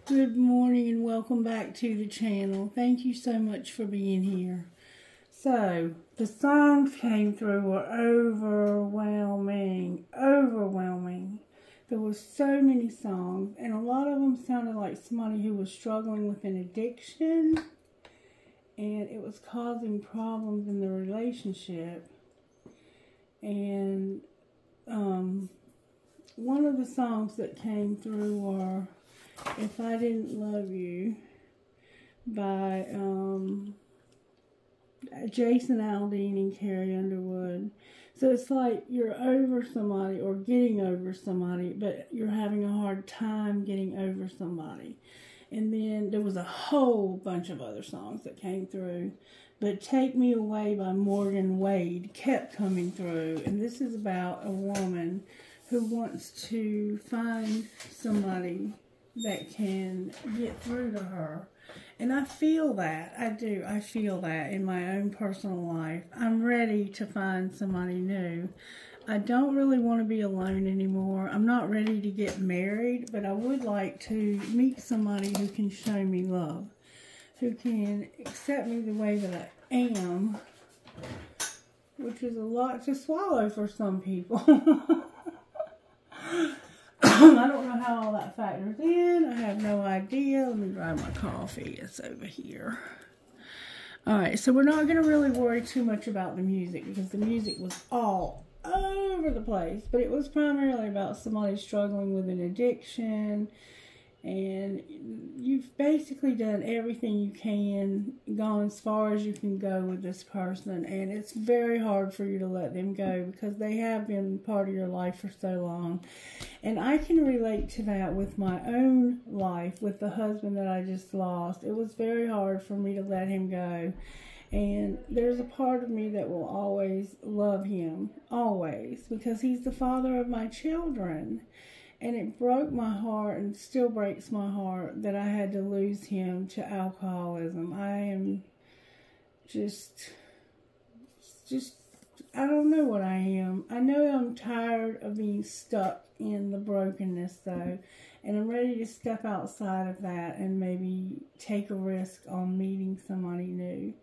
Good morning and welcome back to the channel. Thank you so much for being here. So, the songs came through were overwhelming. There were so many songs, and a lot of them sounded like somebody who was struggling with an addiction, and it was causing problems in the relationship. And one of the songs that came through were If I Didn't Love You by Jason Aldean and Carrie Underwood. So it's like you're over somebody or getting over somebody, but you're having a hard time getting over somebody. And then there was a whole bunch of other songs that came through. But Take Me Away by Morgan Wade kept coming through. And this is about a woman who wants to find somebody that can get through to her. And I feel that. I do. I feel that in my own personal life. I'm ready to find somebody new. I don't really want to be alone anymore. I'm not ready to get married, but I would like to meet somebody who can show me love, who can accept me the way that I am, which is a lot to swallow for some people. I don't know how all that factors in. I have no idea. Let me grab my coffee. It's over here. Alright, so we're not going to really worry too much about the music because the music was all over the place. But it was primarily about somebody struggling with an addiction. And you've basically done everything you can, gone as far as you can go with this person. And it's very hard for you to let them go because they have been part of your life for so long. And I can relate to that with my own life, with the husband that I just lost. It was very hard for me to let him go. And there's a part of me that will always love him, always, because he's the father of my children. And it broke my heart and still breaks my heart that I had to lose him to alcoholism. I am just, I don't know what I am. I know I'm tired of being stuck in the brokenness though. And I'm ready to step outside of that and maybe take a risk on meeting somebody new.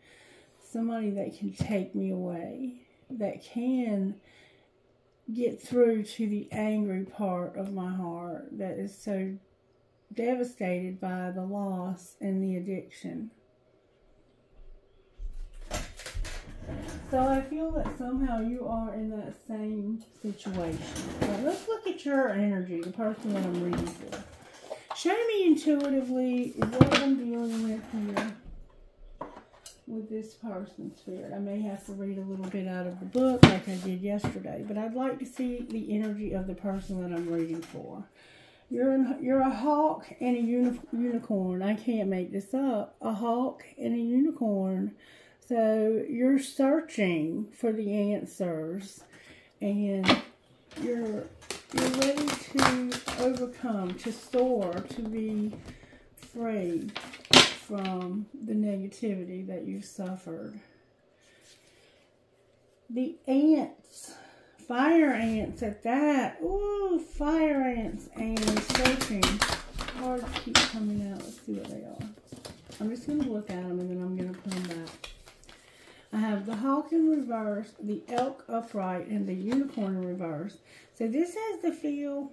Somebody that can take me away. That can get through to the angry part of my heart that is so devastated by the loss and the addiction. So I feel that somehow you are in that same situation. Now let's look at your energy, the person that I'm reading for. Show me intuitively what I'm dealing with here with this person's spirit. I may have to read a little bit out of the book like I did yesterday, but I'd like to see the energy of the person that I'm reading for. You're a hawk and a unicorn. I can't make this up. A hawk and a unicorn. So you're searching for the answers, and you're ready to overcome, to soar, to be free from the negativity that you've suffered. The ants, fire ants at that. Ooh, fire ants and searching. Hard to keep coming out. Let's see what they are. I'm just going to look at them and then I'm going to put them back. I have the hawk in reverse, the elk upright, and the unicorn in reverse. So this has the feel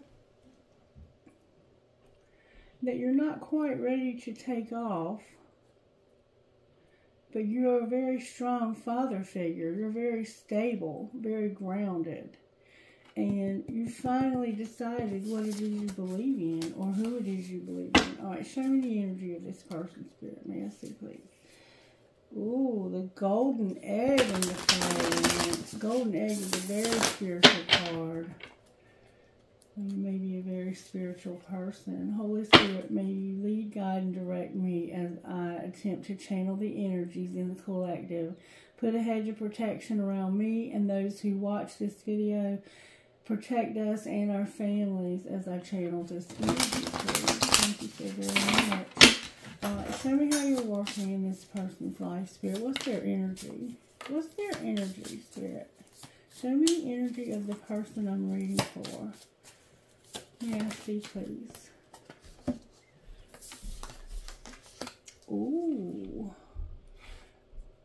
that you're not quite ready to take off, but you're a very strong father figure. You're very stable, very grounded, and you finally decided what it is you believe in or who it is you believe in. All right, show me the energy of this person's spirit. May I see, please? Ooh, the golden egg in the fire. Golden egg is a very spiritual card. You may be a very spiritual person. Holy Spirit, may you lead, guide, and direct me as I attempt to channel the energies in the collective. Put a hedge of protection around me and those who watch this video. Protect us and our families as I channel this energy, please. Thank you so very much. Show me how you're working in this person's life, Spirit. What's their energy? What's their energy, Spirit? Show me the energy of the person I'm reading for. May I see, please? Ooh.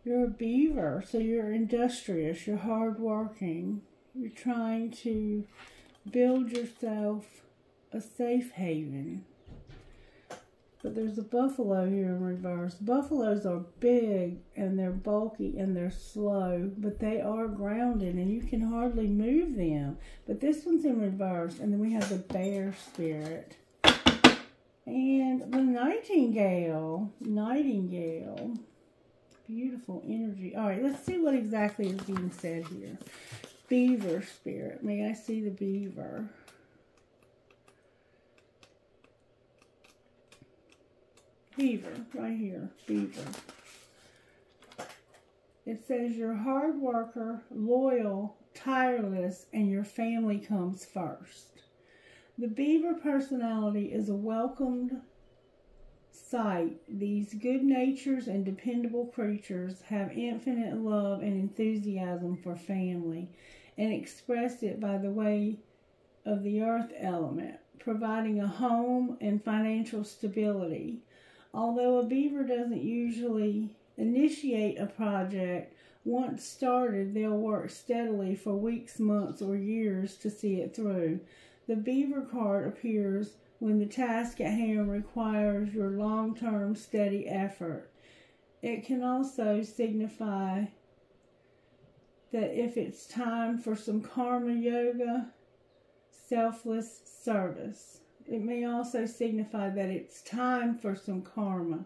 You're a beaver, so you're industrious, you're hardworking. You're trying to build yourself a safe haven. But there's a buffalo here in reverse. Buffaloes are big and they're bulky and they're slow, but they are grounded and you can hardly move them. But this one's in reverse, and then we have the bear spirit. And the nightingale. Nightingale. Beautiful energy. All right, let's see what exactly is being said here. Beaver spirit. May I see the beaver? Beaver, right here, beaver. It says you're a hard worker, loyal, tireless, and your family comes first. The beaver personality is a welcomed sight. These good natures and dependable creatures have infinite love and enthusiasm for family and express it by the way of the earth element, providing a home and financial stability. Although a beaver doesn't usually initiate a project, once started, they'll work steadily for weeks, months, or years to see it through. The beaver card appears when the task at hand requires your long-term steady effort. It can also signify that if it's time for some karma yoga, selfless service. It may also signify that it's time for some karma,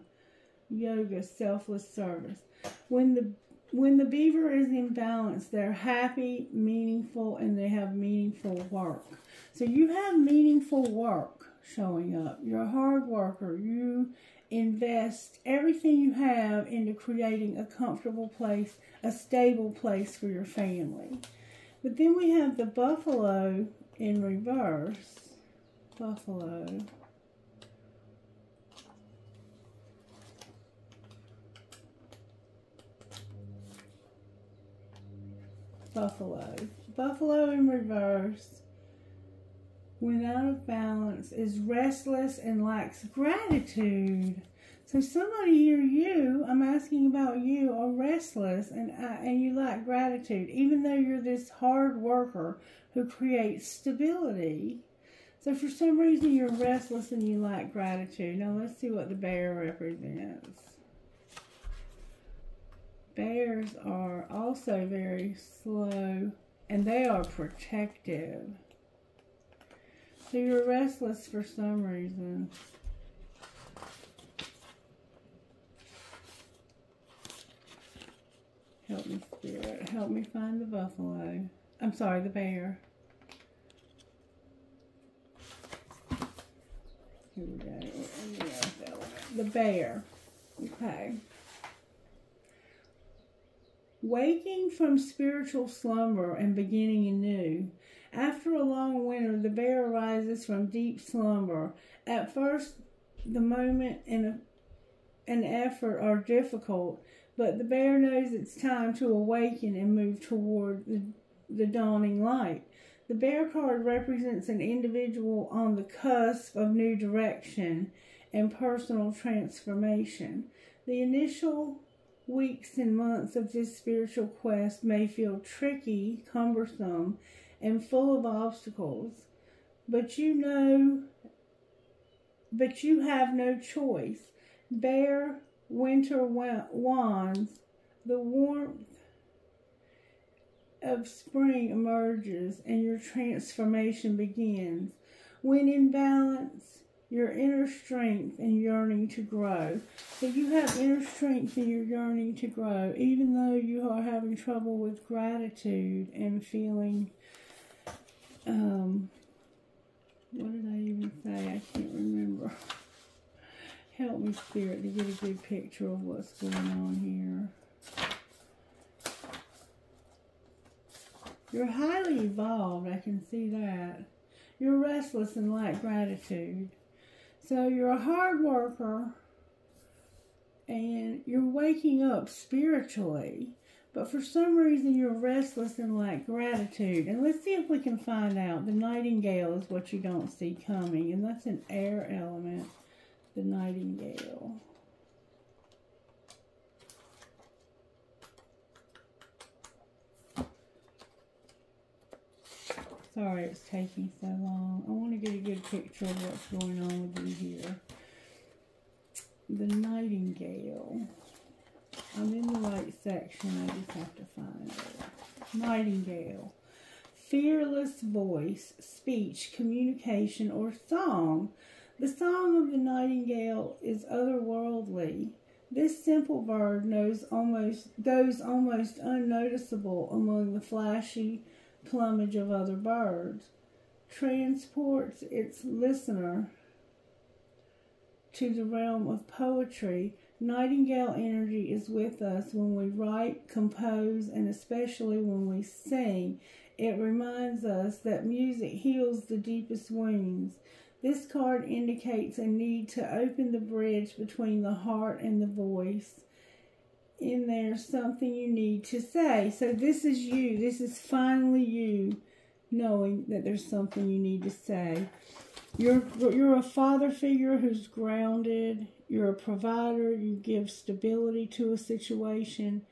yoga, selfless service. When the beaver is in balance, they're happy, meaningful, and they have meaningful work. So you have meaningful work showing up. You're a hard worker. You invest everything you have into creating a comfortable place, a stable place for your family. But then we have the buffalo in reverse. Buffalo. Buffalo. Buffalo in reverse, when out of balance, is restless and lacks gratitude. So somebody here, I'm asking about you, are restless and you lack gratitude, even though you're this hard worker who creates stability. So for some reason you're restless and you lack gratitude. Now let's see what the bear represents. Bears are also very slow and they are protective. So you're restless for some reason. Help me, Spirit. Help me find the buffalo. I'm sorry, the bear. Here we go. The bear. Okay. Waking from spiritual slumber and beginning anew. After a long winter, the bear arises from deep slumber. At first, the moment and effort are difficult, but the bear knows it's time to awaken and move toward the dawning light. The bear card represents an individual on the cusp of new direction and personal transformation. The initial weeks and months of this spiritual quest may feel tricky, cumbersome, and full of obstacles, but you have no choice. Bear winter wands, the warmth of spring emerges and your transformation begins. When in balance, your inner strength and yearning to grow. So you have inner strength and you're yearning to grow, even though you are having trouble with gratitude and feeling, what did I even say? I can't remember. Help me, Spirit, to get a good picture of what's going on here. You're highly evolved, I can see that. You're restless and lack gratitude. So you're a hard worker and you're waking up spiritually, but for some reason you're restless and lack gratitude. And let's see if we can find out. The nightingale is what you don't see coming, and that's an air element, the nightingale. Sorry it's taking so long. I want to get a good picture of what's going on with you here. The Nightingale. I'm in the right section. I just have to find it. Nightingale. Fearless voice, speech, communication, or song. The song of the nightingale is otherworldly. This simple bird goes almost unnoticeable among the flashy plumage of other birds, transports its listener to the realm of poetry. Nightingale energy is with us when we write, compose, and especially when we sing. It reminds us that music heals the deepest wounds. This card indicates a need to open the bridge between the heart and the voice. And there's something you need to say. So this is you. This is finally you knowing that there's something you need to say. You're a father figure who's grounded. You're a provider. You give stability to a situation.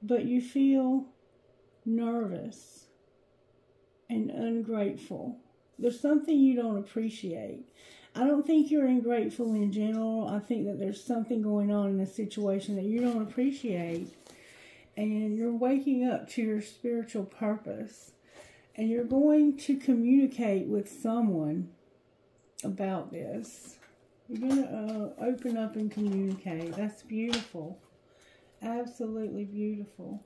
But you feel nervous and ungrateful. There's something you don't appreciate. I don't think you're ungrateful in general. I think that there's something going on in a situation that you don't appreciate. And you're waking up to your spiritual purpose. And you're going to communicate with someone about this. You're going to open up and communicate. That's beautiful. Absolutely beautiful.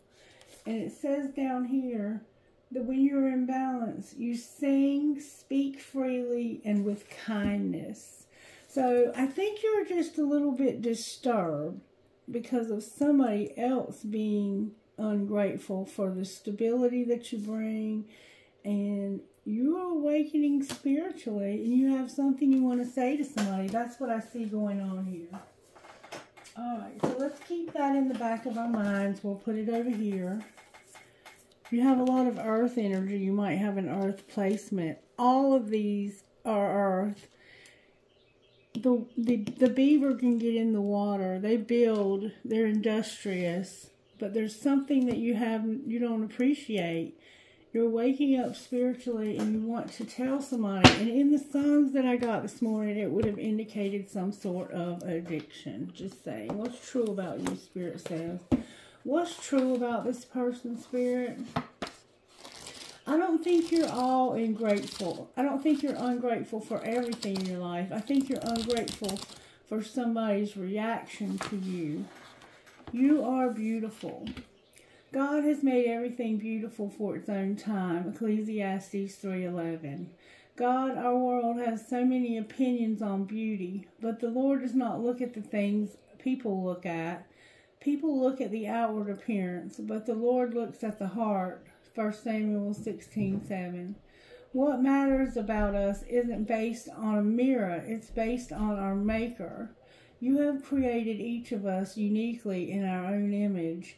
And it says down here that when you're in balance, you sing, speak freely, and with kindness. So I think you're just a little bit disturbed because of somebody else being ungrateful for the stability that you bring. And you're awakening spiritually, and you have something you want to say to somebody. That's what I see going on here. Alright, so let's keep that in the back of our minds. We'll put it over here. You have a lot of earth energy. You might have an earth placement. All of these are earth. The beaver can get in the water. They build. They're industrious. But there's something that you don't appreciate. You're waking up spiritually and you want to tell somebody. And in the songs that I got this morning, it would have indicated some sort of addiction. Just saying. What's true about you, Spirit says? What's true about this person, Spirit? I don't think you're all ungrateful. I don't think you're ungrateful for everything in your life. I think you're ungrateful for somebody's reaction to you. You are beautiful. God has made everything beautiful for its own time. Ecclesiastes 3:11. God, our world has so many opinions on beauty, but the Lord does not look at the things people look at. People look at the outward appearance, but the Lord looks at the heart. 1 Samuel 16:7. What matters about us isn't based on a mirror. It's based on our Maker. You have created each of us uniquely in our own image.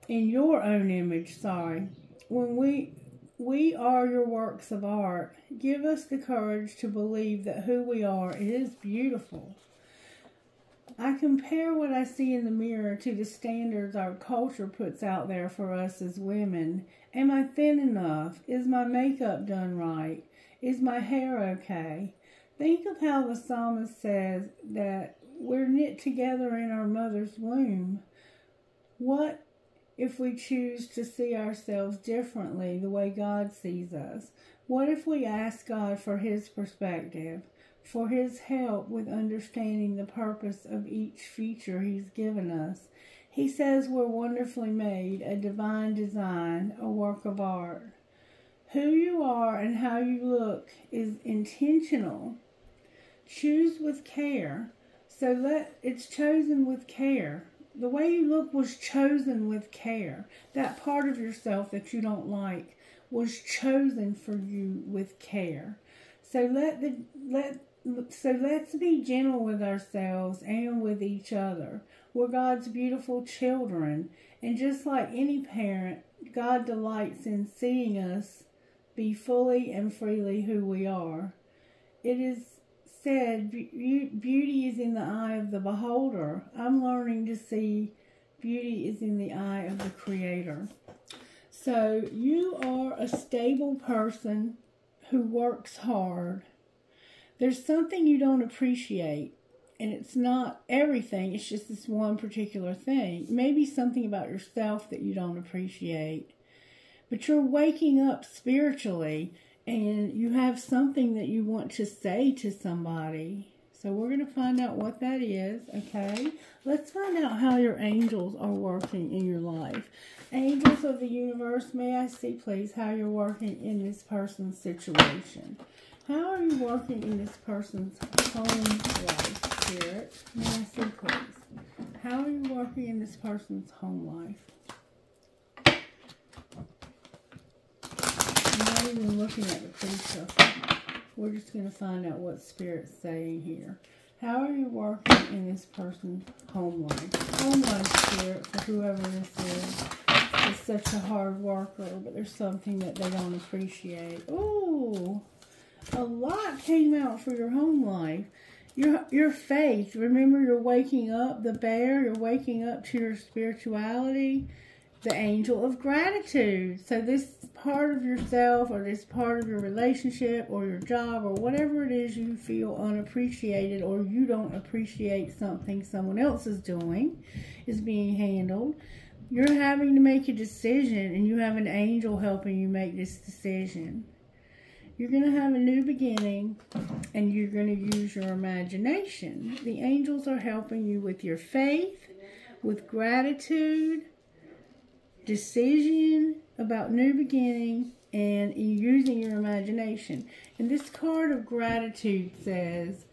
In your own image, sorry. When we are your works of art, give us the courage to believe that who we are is beautiful. I compare what I see in the mirror to the standards our culture puts out there for us as women. Am I thin enough? Is my makeup done right? Is my hair okay? Think of how the psalmist says that we're knit together in our mother's womb. What if we choose to see ourselves differently, the way God sees us? What if we ask God for His perspective, for His help with understanding the purpose of each feature He's given us? He says we're wonderfully made, a divine design, a work of art. Who you are and how you look is intentional. Choose with care. So it's chosen with care. The way you look was chosen with care. That part of yourself that you don't like was chosen for you with care. So let's be gentle with ourselves and with each other. We're God's beautiful children. And just like any parent, God delights in seeing us be fully and freely who we are. It is said, beauty is in the eye of the beholder. I'm learning to see beauty is in the eye of the Creator. So you are a stable person. who works hard. There's something you don't appreciate. And it's not everything. It's just this one particular thing. Maybe something about yourself that you don't appreciate. But you're waking up spiritually. And you have something that you want to say to somebody. So we're going to find out what that is, okay? Let's find out how your angels are working in your life. Angels of the universe, may I see, please, how you're working in this person's situation. How are you working in this person's home life, Spirit? May I see, please? How are you working in this person's home life? I'm not even looking at the pre-shuffle. We're just going to find out what Spirit's saying here. How are you working in this person's home life? Home life, Spirit, for whoever this is such a hard worker, but there's something that they don't appreciate. Ooh, a lot came out for your home life. Your faith. Remember, you're waking up, the bear, you're waking up to your spirituality. The angel of gratitude. So this part of yourself or this part of your relationship or your job or whatever it is you feel unappreciated or you don't appreciate something someone else is doing is being handled. You're having to make a decision and you have an angel helping you make this decision. You're going to have a new beginning and you're going to use your imagination. The angels are helping you with your faith, with gratitude, decision about new beginning, and using your imagination. And this card of gratitude says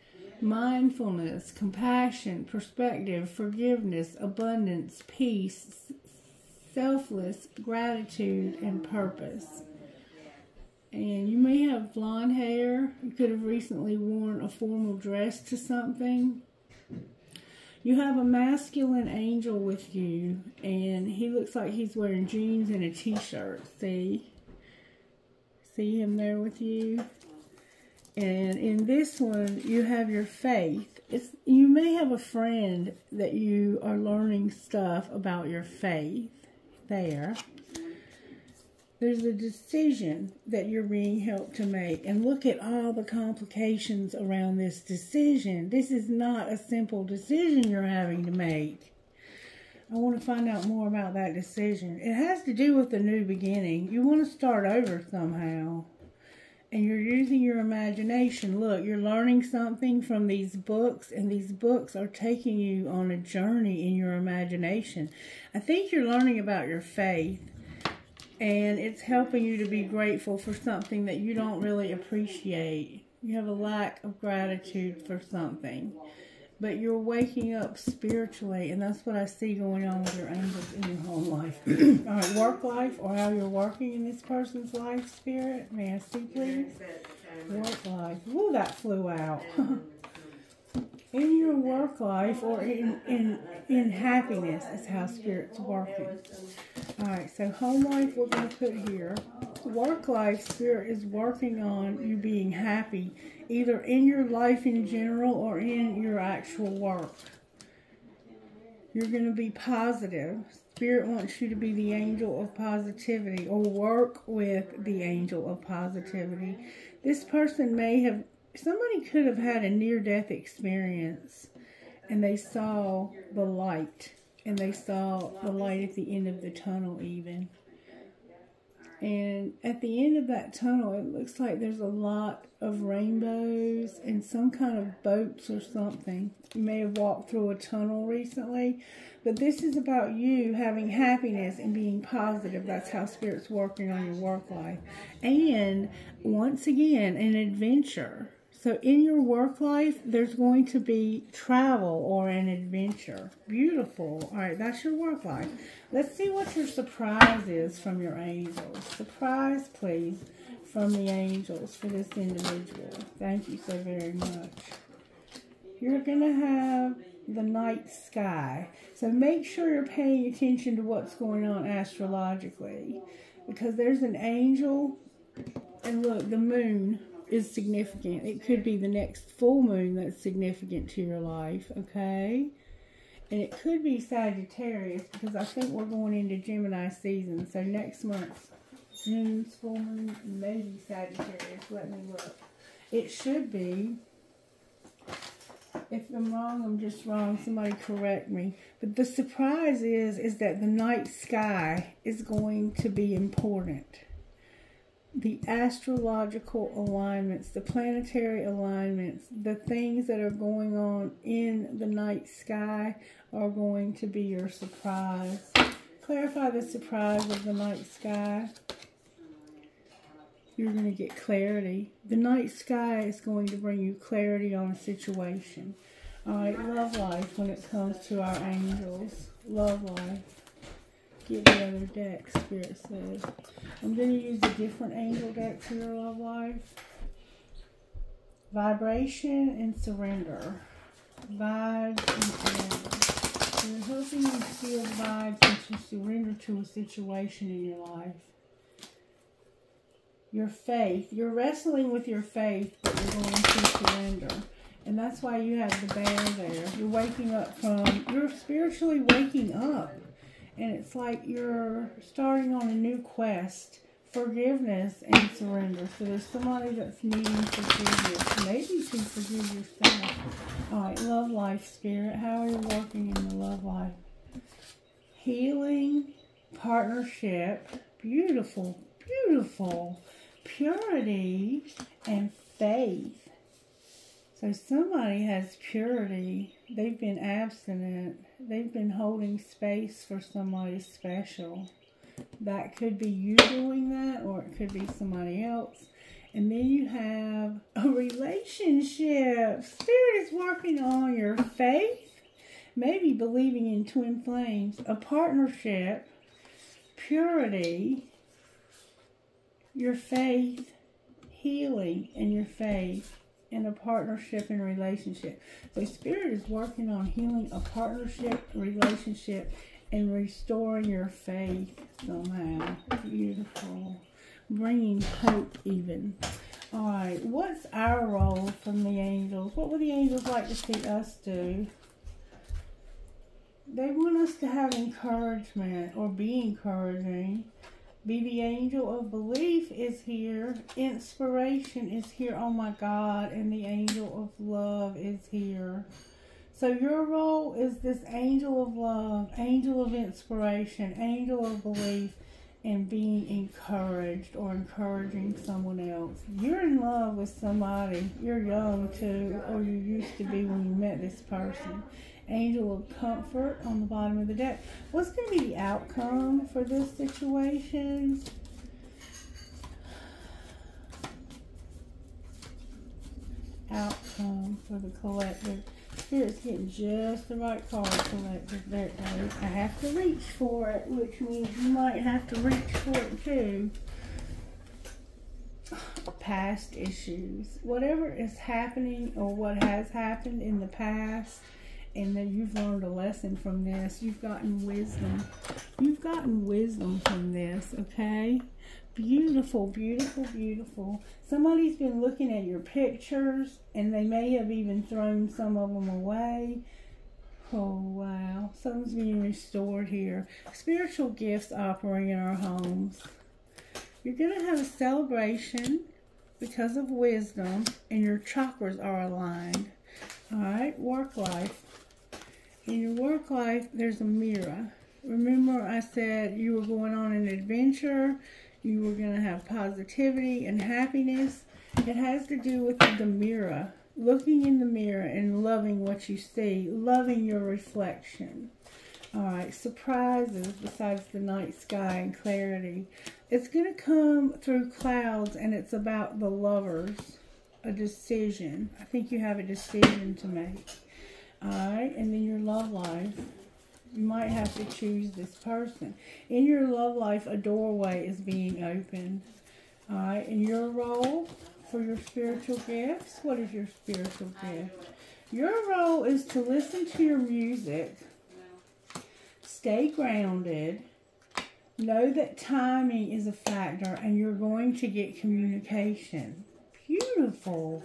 mindfulness, compassion, perspective, forgiveness, abundance, peace, selfless gratitude, and purpose. And you may have blonde hair. You could have recently worn a formal dress to something. You have a masculine angel with you, and he looks like he's wearing jeans and a t-shirt. See him there with you? And in this one, you have your faith. You may have a friend that you are learning stuff about your faith there. There's a decision that you're being helped to make. And look at all the complications around this decision. This is not a simple decision you're having to make. I want to find out more about that decision. It has to do with the new beginning. You want to start over somehow. And you're using your imagination. Look, you're learning something from these books. And these books are taking you on a journey in your imagination. I think you're learning about your faith. And it's helping you to be grateful for something that you don't really appreciate. You have a lack of gratitude for something. But you're waking up spiritually, and that's what I see going on with your angels in your home life. All right, work life, or how you're working in this person's life, Spirit. May I see, please? Work life. Ooh, that flew out. In your work life or in happiness is how Spirit's working. Alright, so home life we're going to put here. Work life, Spirit is working on you being happy, either in your life in general or in your actual work. You're going to be positive. Spirit wants you to be the angel of positivity or work with the angel of positivity. This person may have, somebody could have had a near-death experience and they saw the light. And they saw the light at the end of the tunnel even. And at the end of that tunnel, it looks like there's a lot of rainbows and some kind of boats or something. You may have walked through a tunnel recently. But this is about you having happiness and being positive. That's how Spirit's working on your work life. And once again, an adventure. So in your work life, there's going to be travel or an adventure. Beautiful. All right, that's your work life. Let's see what your surprise is from your angels. Surprise, please, from the angels for this individual. Thank you so very much. You're going to have the night sky. So make sure you're paying attention to what's going on astrologically. Because there's an angel, and look, the moon is significant. It could be the next full moon that's significant to your life, okay? And it could be Sagittarius because I think we're going into Gemini season. So next month, June's full moon, maybe Sagittarius. Let me look. It should be. If I'm wrong, I'm just wrong. Somebody correct me. But the surprise is that the night sky is going to be important. The astrological alignments, the planetary alignments, the things that are going on in the night sky are going to be your surprise. Clarify the surprise of the night sky. You're going to get clarity. The night sky is going to bring you clarity on a situation. All right, love life when it comes to our angels. Love life. Get the other deck, Spirit says. I'm going to use a different angel deck for your love life. Vibration and surrender. Vibes and surrender. So they're helping you feel vibes and to surrender to a situation in your life. Your faith. You're wrestling with your faith, but you're going to surrender. And that's why you have the bear there. You're waking up you're spiritually waking up. And it's like you're starting on a new quest. Forgiveness and surrender. So there's somebody that's needing forgiveness. Maybe to forgive yourself. Alright, love life, Spirit. How are you working in the love life? Healing, partnership, beautiful, beautiful, purity, and faith. So somebody has purity. They've been abstinent. They've been holding space for somebody special. That could be you doing that, or it could be somebody else. And then you have a relationship. Spirit is working on your faith. Maybe believing in twin flames. A partnership. Purity. Your faith. Healing and your faith. And a partnership and relationship. So Spirit is working on healing a partnership, relationship, and restoring your faith somehow. Beautiful. Bringing hope even. Alright, what's our role from the angels? What would the angels like to see us do? They want us to have encouragement or be encouraging. Be the angel of belief is here. Inspiration is here. Oh my God. And the angel of love is here. So your role is this angel of love, angel of inspiration, angel of belief, and being encouraged or encouraging someone else. You're in love with somebody. You're young too, or you used to be when you met this person. Angel of comfort on the bottom of the deck. What's going to be the outcome for this situation? Outcome for the collective. Spirit's getting just the right card, collective. There it goes. I have to reach for it, which means you might have to reach for it too. Past issues. Whatever is happening or what has happened in the past, and then you've learned a lesson from this. You've gotten wisdom. You've gotten wisdom from this, okay? Beautiful, beautiful, beautiful. Somebody's been looking at your pictures, and they may have even thrown some of them away. Oh, wow. Something's being restored here. Spiritual gifts operating in our homes. You're going to have a celebration because of wisdom, and your chakras are aligned. All right, work life. In your work life, there's a mirror. Remember I said you were going on an adventure. You were going to have positivity and happiness. It has to do with the mirror. Looking in the mirror and loving what you see. Loving your reflection. Alright, surprises besides the night sky and clarity. It's going to come through clouds, and it's about the lovers. A decision. I think you have a decision to make. Alright, and then your love life. You might have to choose this person. In your love life, a doorway is being opened. Alright, and your role for your spiritual gifts. What is your spiritual gift? Your role is to listen to your music. Stay grounded. Know that timing is a factor, and you're going to get communication. Beautiful.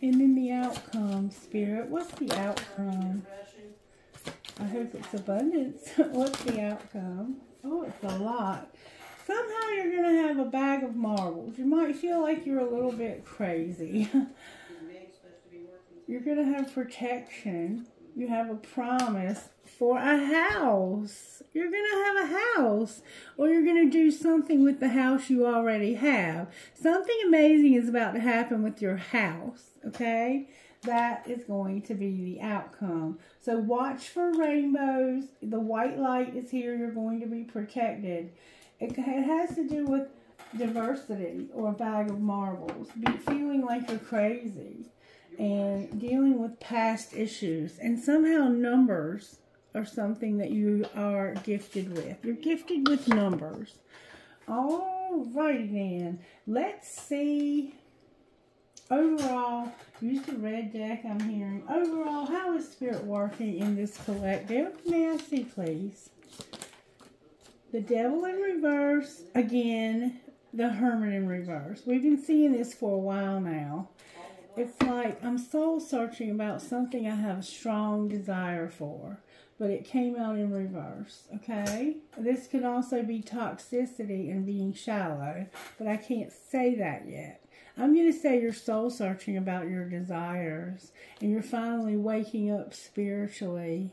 And then the outcome, Spirit. What's the outcome? I hope it's abundance. What's the outcome? Oh, it's a lot. Somehow you're going to have a bag of marbles. You might feel like you're a little bit crazy. You're going to have protection. You have a promise for a house. You're going to have a house. Or you're going to do something with the house you already have. Something amazing is about to happen with your house. Okay? That is going to be the outcome. So watch for rainbows. The white light is here. You're going to be protected. It has to do with diversity or a bag of marbles. Feeling like you're crazy. And dealing with past issues. And somehow numbers are something that you are gifted with. You're gifted with numbers. Alrighty then. Let's see. Overall, use the red deck I'm hearing. Overall, how is Spirit working in this collective? May I see, please? The Devil in reverse. Again, the Hermit in reverse. We've been seeing this for a while now. It's like I'm soul searching about something I have a strong desire for, but it came out in reverse, okay? This could also be toxicity and being shallow, but I can't say that yet. I'm going to say you're soul searching about your desires, and you're finally waking up spiritually.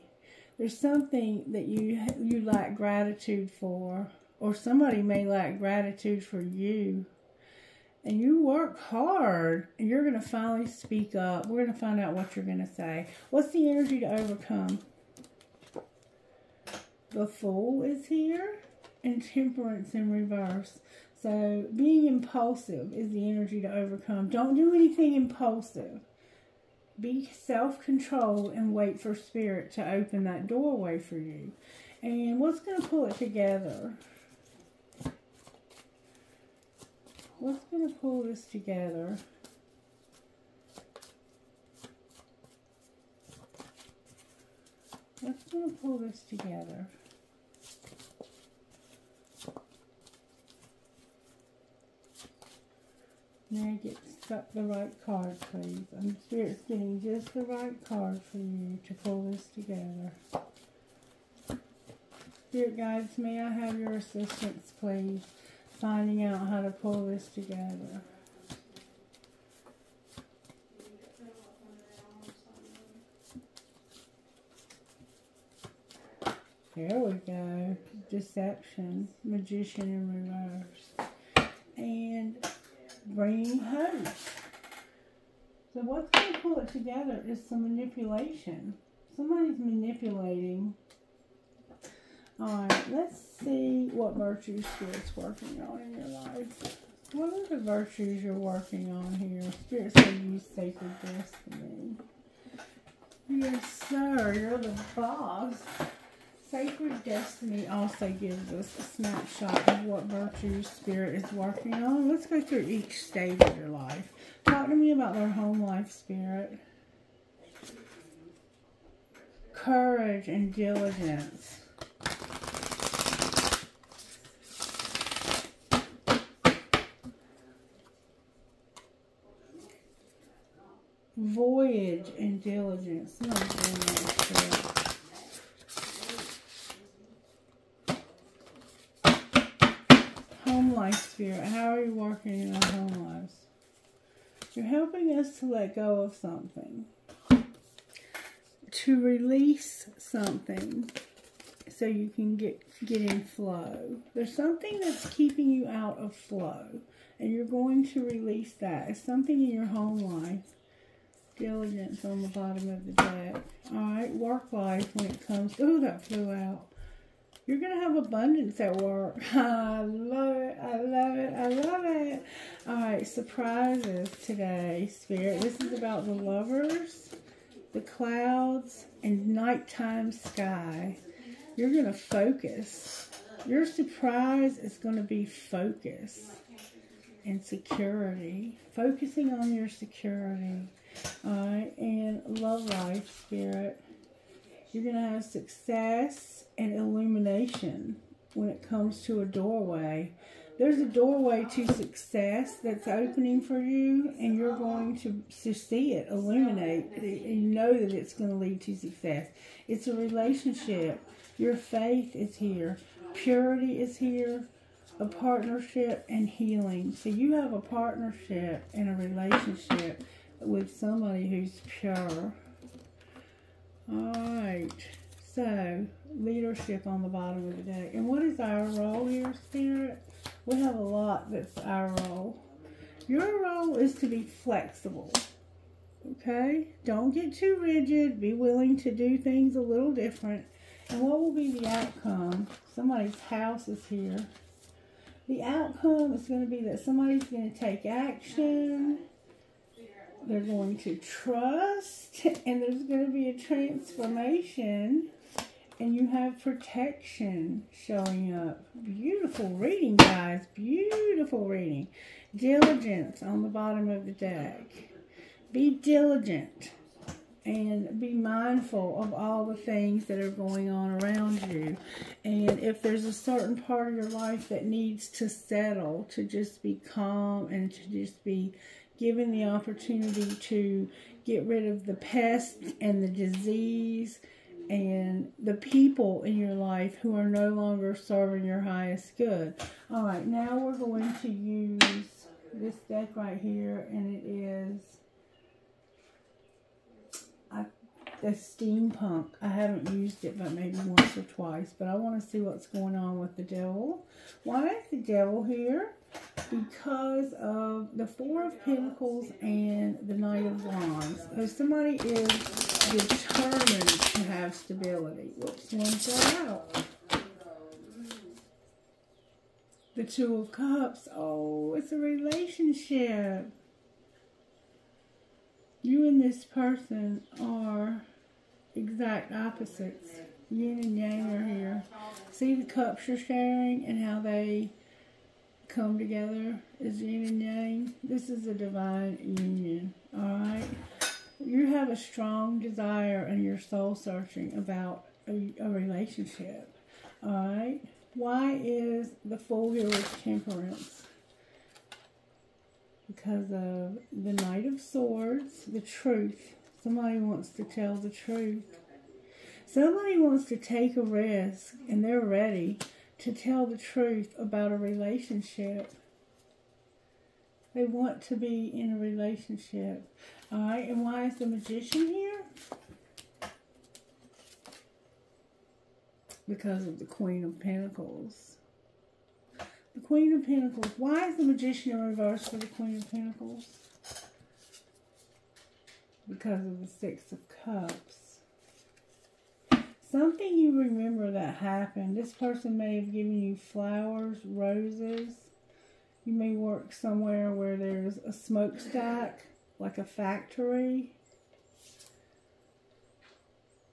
There's something that you lack gratitude for, or somebody may lack gratitude for you. And you work hard, and you're going to finally speak up. We're going to find out what you're going to say. What's the energy to overcome? The Fool is here, and Temperance in reverse. So, being impulsive is the energy to overcome. Don't do anything impulsive. Be self-controlled and wait for Spirit to open that doorway for you. And what's going to pull it together? What's going to pull this together? What's going to pull this together? Now get the right card, please. Spirit's getting just the right card for you to pull this together. Spirit guides, may I have your assistance, please? Finding out how to pull this together. There we go. Deception. Magician in reverse. And bringing hope. So what's going to pull it together is some manipulation. Somebody's manipulating. Alright, let's see what virtue Spirit's working on in your life. What are the virtues you're working on here? Spirit said use sacred destiny. Yes, sir. You're the boss. Sacred destiny also gives us a snapshot of what virtues Spirit is working on. Let's go through each stage of your life. Talk to me about their home life, Spirit. Courage and diligence. Voyage and diligence. Home life, Spirit. How are you working in our home lives? You're helping us to let go of something. To release something so you can get in flow. There's something that's keeping you out of flow. And you're going to release that. It's something in your home life. Diligence on the bottom of the deck. Alright, work life when it comes to... Oh, that flew out. You're going to have abundance at work. I love it. I love it. I love it. Alright, surprises today, Spirit. This is about the Lovers, the clouds, and nighttime sky. You're going to focus. Your surprise is going to be focus and security. Focusing on your security. Alright, and love life, Spirit. You're going to have success and illumination when it comes to a doorway. There's a doorway to success that's opening for you, and you're going to see it illuminate. And you know that it's going to lead to success. It's a relationship. Your faith is here. Purity is here. a partnership and healing. So you have a partnership and a relationship with somebody who's pure. Alright. So, leadership on the bottom of the deck. And what is our role here, Spirit? We have a lot that's our role. Your role is to be flexible. Okay? Don't get too rigid. Be willing to do things a little different. And what will be the outcome? Somebody's house is here. The outcome is going to be that somebody's going to take action. They're going to trust. And there's going to be a transformation. And you have protection showing up. Beautiful reading, guys. Beautiful reading. Diligence on the bottom of the deck. Be diligent and be mindful of all the things that are going on around you. And if there's a certain part of your life that needs to settle, to just be calm and to just be given the opportunity to get rid of the pests and the disease and the people in your life who are no longer serving your highest good. All right, now we're going to use this deck right here, and it is the steampunk. I haven't used it but maybe once or twice, but I want to see what's going on with the devil. Why is the devil here? Because of the Four of Pentacles and the Knight of Wands. So somebody is determined to have stability. Whoops, one fell out. The Two of Cups. Oh, it's a relationship. You and this person are exact opposites. Yin and yang are here. See the cups you're sharing and how they come together as yin and yang? This is a divine union. Alright? You have a strong desire and you're soul searching about a relationship. Alright? Why is the Fool here with Temperance? Because of the Knight of Swords, the truth. Somebody wants to tell the truth. Somebody wants to take a risk, and they're ready to tell the truth about a relationship. They want to be in a relationship. Alright, and why is the Magician here? Because of the Queen of Pentacles. The Queen of Pentacles. Why is the Magician in reverse for the Queen of Pentacles? Because of the Six of Cups. Something you remember that happened. This person may have given you flowers, roses. You may work somewhere where there's a smokestack, like a factory.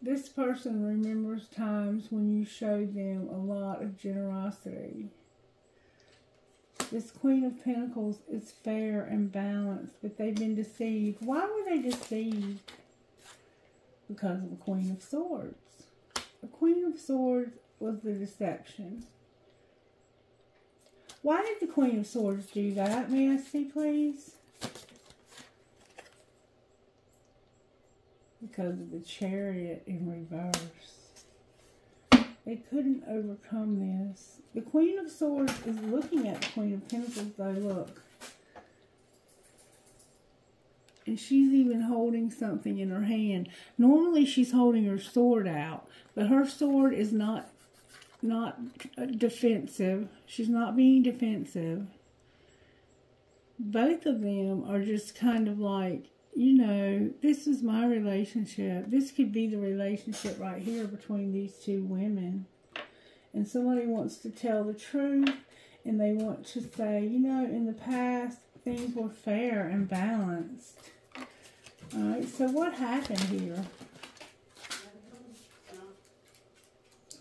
This person remembers times when you showed them a lot of generosity. This Queen of Pentacles is fair and balanced, but they've been deceived. Why were they deceived? Because of the Queen of Swords. The Queen of Swords was the deception. Why did the Queen of Swords do that? May I see, please? Because of the Chariot in reverse. They couldn't overcome this. The Queen of Swords is looking at the Queen of Pentacles, though, look. And she's even holding something in her hand. Normally she's holding her sword out, but her sword is not defensive. She's not being defensive. Both of them are just kind of like, you know, this is my relationship. This could be the relationship right here between these two women. And somebody wants to tell the truth, and they want to say, you know, in the past, things were fair and balanced. Alright, so what happened here?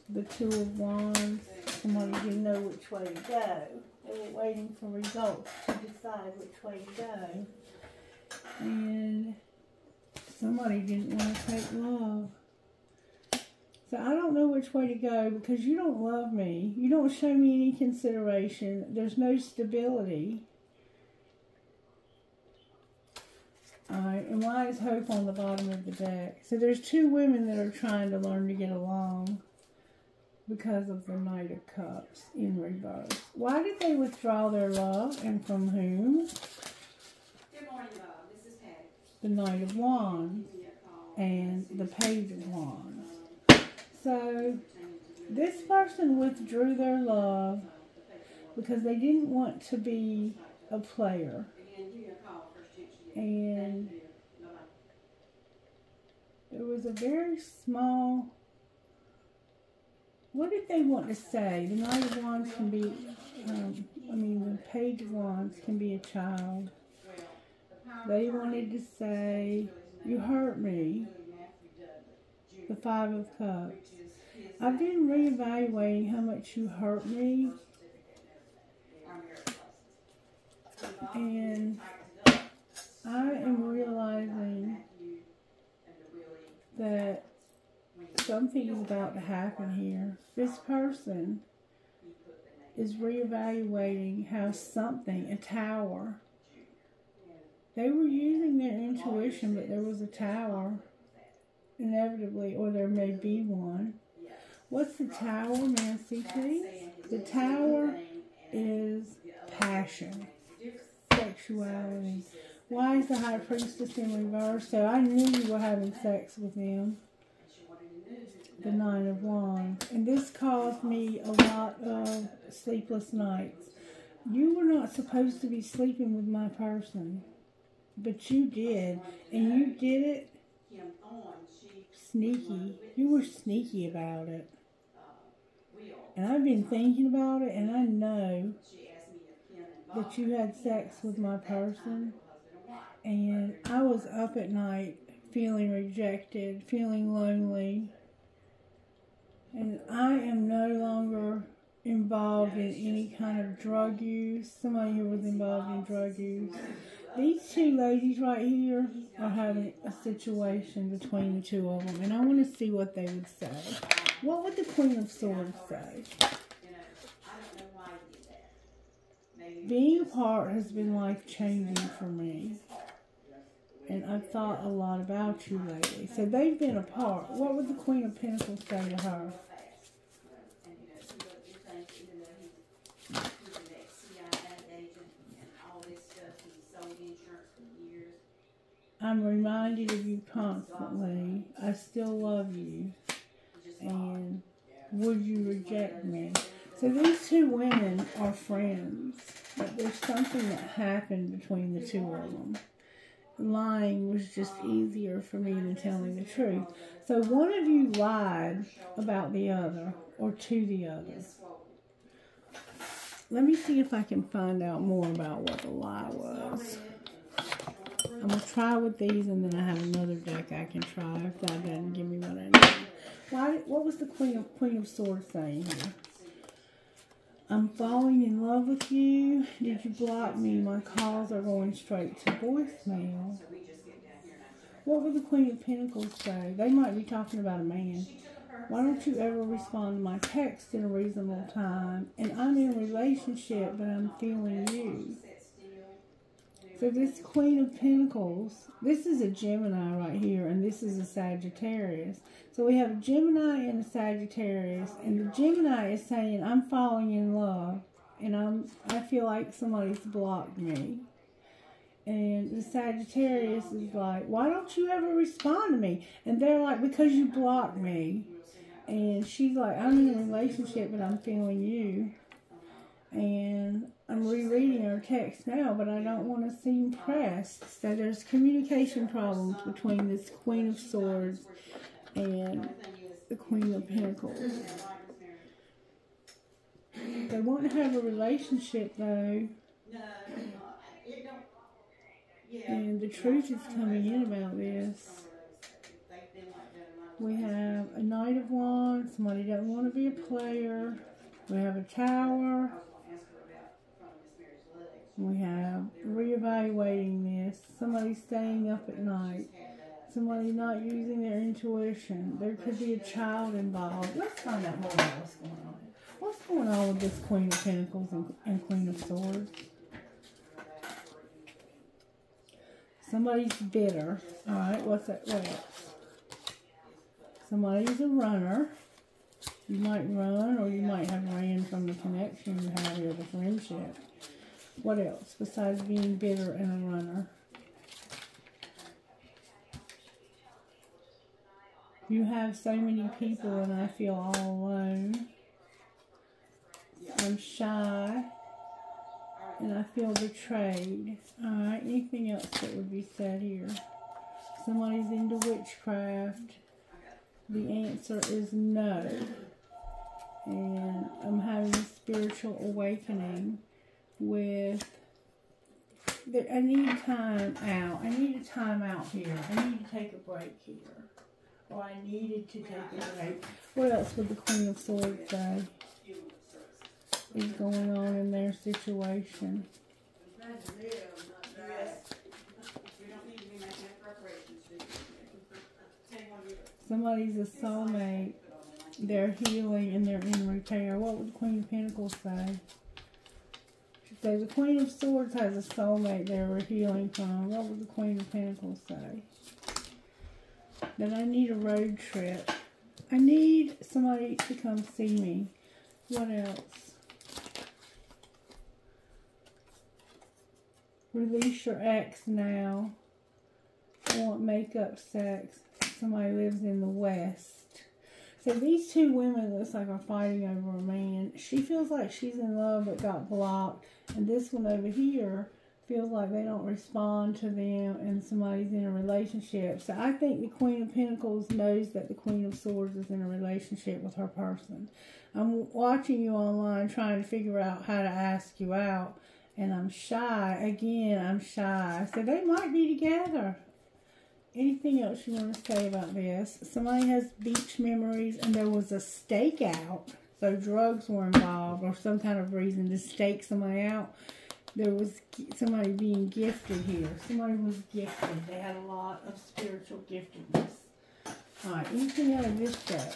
The Two of Wands. Somebody didn't know which way to go. They were waiting for results to decide which way to go. And somebody didn't want to take love. So I don't know which way to go because you don't love me. You don't show me any consideration. There's no stability. Alright, and why is hope on the bottom of the deck? So there's two women that are trying to learn to get along. because of the Knight of Cups in reverse. Why did they withdraw their love, and from whom? Good morning, Bob. This is Patty. The Knight of Wands and the Page of Wands. So this person withdrew their love because they didn't want to be a player. And there was a very small... What did they want to say? The Knight of Wands can be, the Page of Wands can be a child. They wanted to say, you hurt me. The Five of Cups. I've been reevaluating how much you hurt me. And I am realizing that something is about to happen here. This person is reevaluating how something, a tower, they were using their intuition, but there was a tower, inevitably, or there may be one. What's the tower, Nancy, please? The tower is passion, sexuality. Why is the High Priestess in reverse? So I knew you were having sex with them. The Nine of Wands. And this caused me a lot of sleepless nights. You were not supposed to be sleeping with my person, but you did. And you did it sneaky. You were sneaky about it. And I've been thinking about it, and I know that you had sex with my person. And I was up at night feeling rejected, feeling lonely. And I am no longer involved in any kind of drug use. Somebody who was involved in drug use. These two ladies right here are having a situation between the two of them. And I want to see what they would say. What would the Queen of Swords say? Being apart has been life-changing for me. And I've thought a lot about you lately. So they've been apart. What would the Queen of Pentacles say to her? I'm reminded of you constantly. I still love you. And would you reject me? So these two women are friends. But there's something that happened between the two of them. Lying was just easier for me than telling the truth. So one of you lied about the other, or to the other. Let me see if I can find out more about what the lie was. I'm going to try with these, and then I have another deck I can try if that doesn't give me what I need. What was the Queen of Swords saying here? I'm falling in love with you. Did you block me? My calls are going straight to voicemail. What would the Queen of Pentacles say? They might be talking about a man. Why don't you ever respond to my text in a reasonable time? And I'm in a relationship, but I'm feeling you. So this Queen of Pentacles, this is a Gemini right here, and this is a Sagittarius. So we have a Gemini and a Sagittarius, and the Gemini is saying, I'm falling in love, and I feel like somebody's blocked me. And the Sagittarius is like, why don't you ever respond to me? And they're like, because you blocked me. And she's like, I'm in a relationship, but I'm feeling you. And I'm rereading her text now, but I don't want to seem pressed. So there's communication problems between this Queen of Swords and the Queen of Pentacles. They want to have a relationship, though. And the truth is coming in about this. We have a Knight of Wands. Somebody doesn't want to be a player. We have a Tower. We have reevaluating this. Somebody staying up at night. Somebody not using their intuition. There could be a child involved. Let's find out more about what's going on. What's going on with this Queen of Pentacles and Queen of Swords? Somebody's bitter. Alright, what's that? What else? Somebody's a runner. You might run, or you might have ran from the connection you have here, the friendship. What else besides being bitter and a runner? You have so many people and I feel all alone. I'm shy and I feel betrayed. Alright, anything else that would be said here? Somebody's into witchcraft. The answer is no. And I'm having a spiritual awakening with... I need time out. I need a time out here. I need to take a break here. Or I needed to take a break. What else would the Queen of Swords say is going on in their situation? Somebody's a soulmate. They're healing and they're in repair. What would the Queen of Pentacles say? She says the Queen of Swords has a soulmate they were healing from. What would the Queen of Pentacles say? That I need a road trip. I need somebody to come see me. What else? Release your ex now. I want makeup sex. Somebody lives in the West. So these two women looks like are fighting over a man. She feels like she's in love but got blocked. And this one over here feels like they don't respond to them and somebody's in a relationship. So I think the Queen of Pentacles knows that the Queen of Swords is in a relationship with her person. I'm watching you online trying to figure out how to ask you out. And I'm shy. Again, I'm shy. So they might be together. Anything else you want to say about this? Somebody has beach memories and there was a stakeout. So drugs were involved or some kind of reason to stake somebody out. There was somebody being gifted here. Somebody was gifted. They had a lot of spiritual giftedness. Alright, anything out of this deck?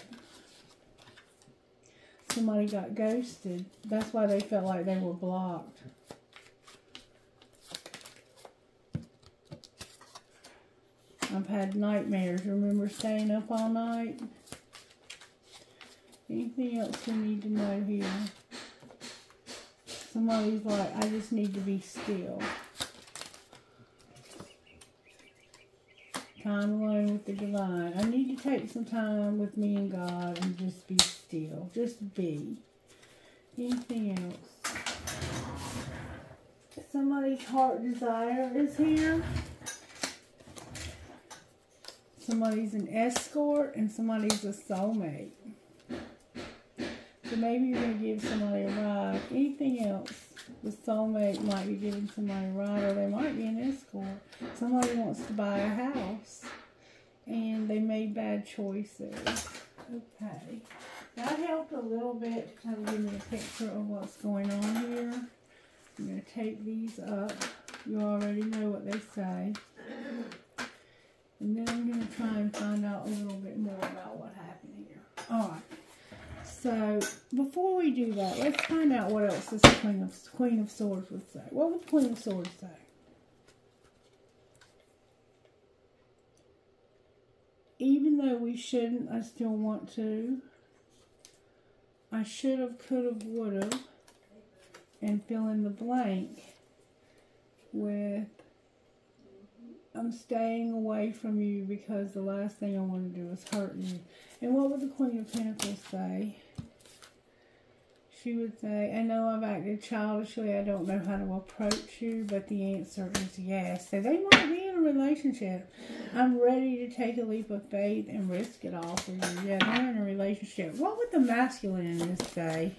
Somebody got ghosted. That's why they felt like they were blocked. I've had nightmares. Remember staying up all night? Anything else we need to know here? Somebody's like, I just need to be still. Time alone with the divine. I need to take some time with me and God and just be still. Just be. Anything else? Somebody's heart desire is here. Somebody's an escort and somebody's a soulmate. So maybe you're going to give somebody a ride. Anything else? The soulmate might be giving somebody a ride or they might be an escort. Somebody wants to buy a house and they made bad choices. Okay. That helped a little bit to kind of give me a picture of what's going on here. I'm going to take these up. You already know what they say. And then I'm going to try and find out a little bit more about what happened here. Alright. So, before we do that, let's find out what else this Queen of Swords would say. What would the Queen of Swords say? Even though we shouldn't, I still want to. I should have, could have, would have. And fill in the blank with I'm staying away from you because the last thing I want to do is hurt you. And what would the Queen of Pentacles say? She would say, I know I've acted childishly. I don't know how to approach you, but the answer is yes. So they might be in a relationship. I'm ready to take a leap of faith and risk it all for you. Yeah, they're in a relationship. What would the masculine in this say?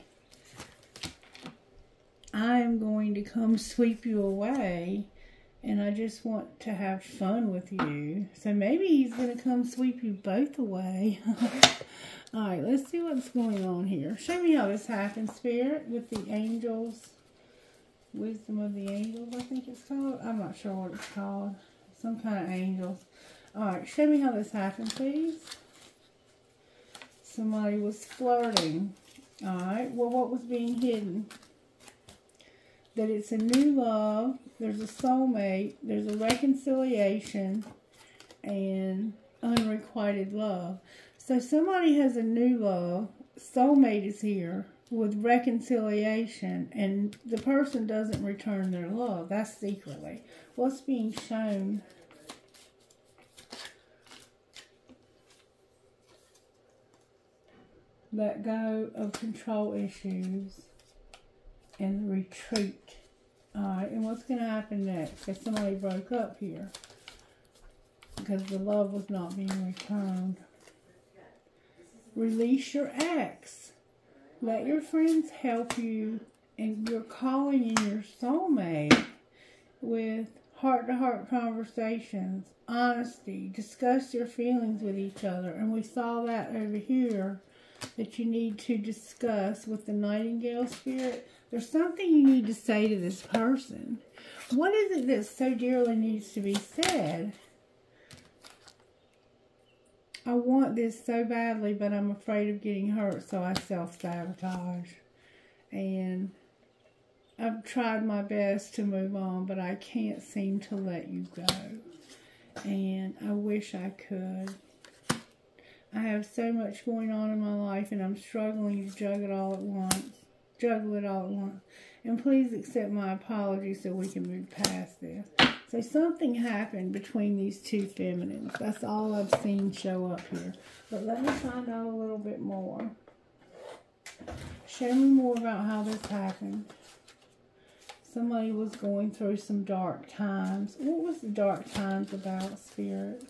I'm going to come sweep you away. And I just want to have fun with you. So maybe he's going to come sweep you both away. Alright, let's see what's going on here. Show me how this happens, Spirit, with the angels. Wisdom of the angels, I think it's called. I'm not sure what it's called. Some kind of angels. Alright, show me how this happened, please. Somebody was flirting. Alright, well, what was being hidden? That it's a new love, there's a soulmate, there's a reconciliation, and unrequited love. So somebody has a new love, soulmate is here with reconciliation, and the person doesn't return their love. That's secretly what's being shown. Let go of control issues and retreat. Alright, and what's going to happen next? If somebody broke up here because the love was not being returned. Release your ex. Let your friends help you, and you're calling in your soulmate with heart-to-heart conversations, honesty, discuss your feelings with each other. And we saw that over here, that you need to discuss with the Nightingale Spirit. There's something you need to say to this person. What is it that so dearly needs to be said? I want this so badly, but I'm afraid of getting hurt, so I self-sabotage. And I've tried my best to move on, but I can't seem to let you go. And I wish I could. I have so much going on in my life, and I'm struggling to juggle it all at once. And please accept my apologies so we can move past this. So something happened between these two feminines. That's all I've seen show up here. But let me find out a little bit more. Show me more about how this happened. Somebody was going through some dark times. What was the dark times about, Spirit?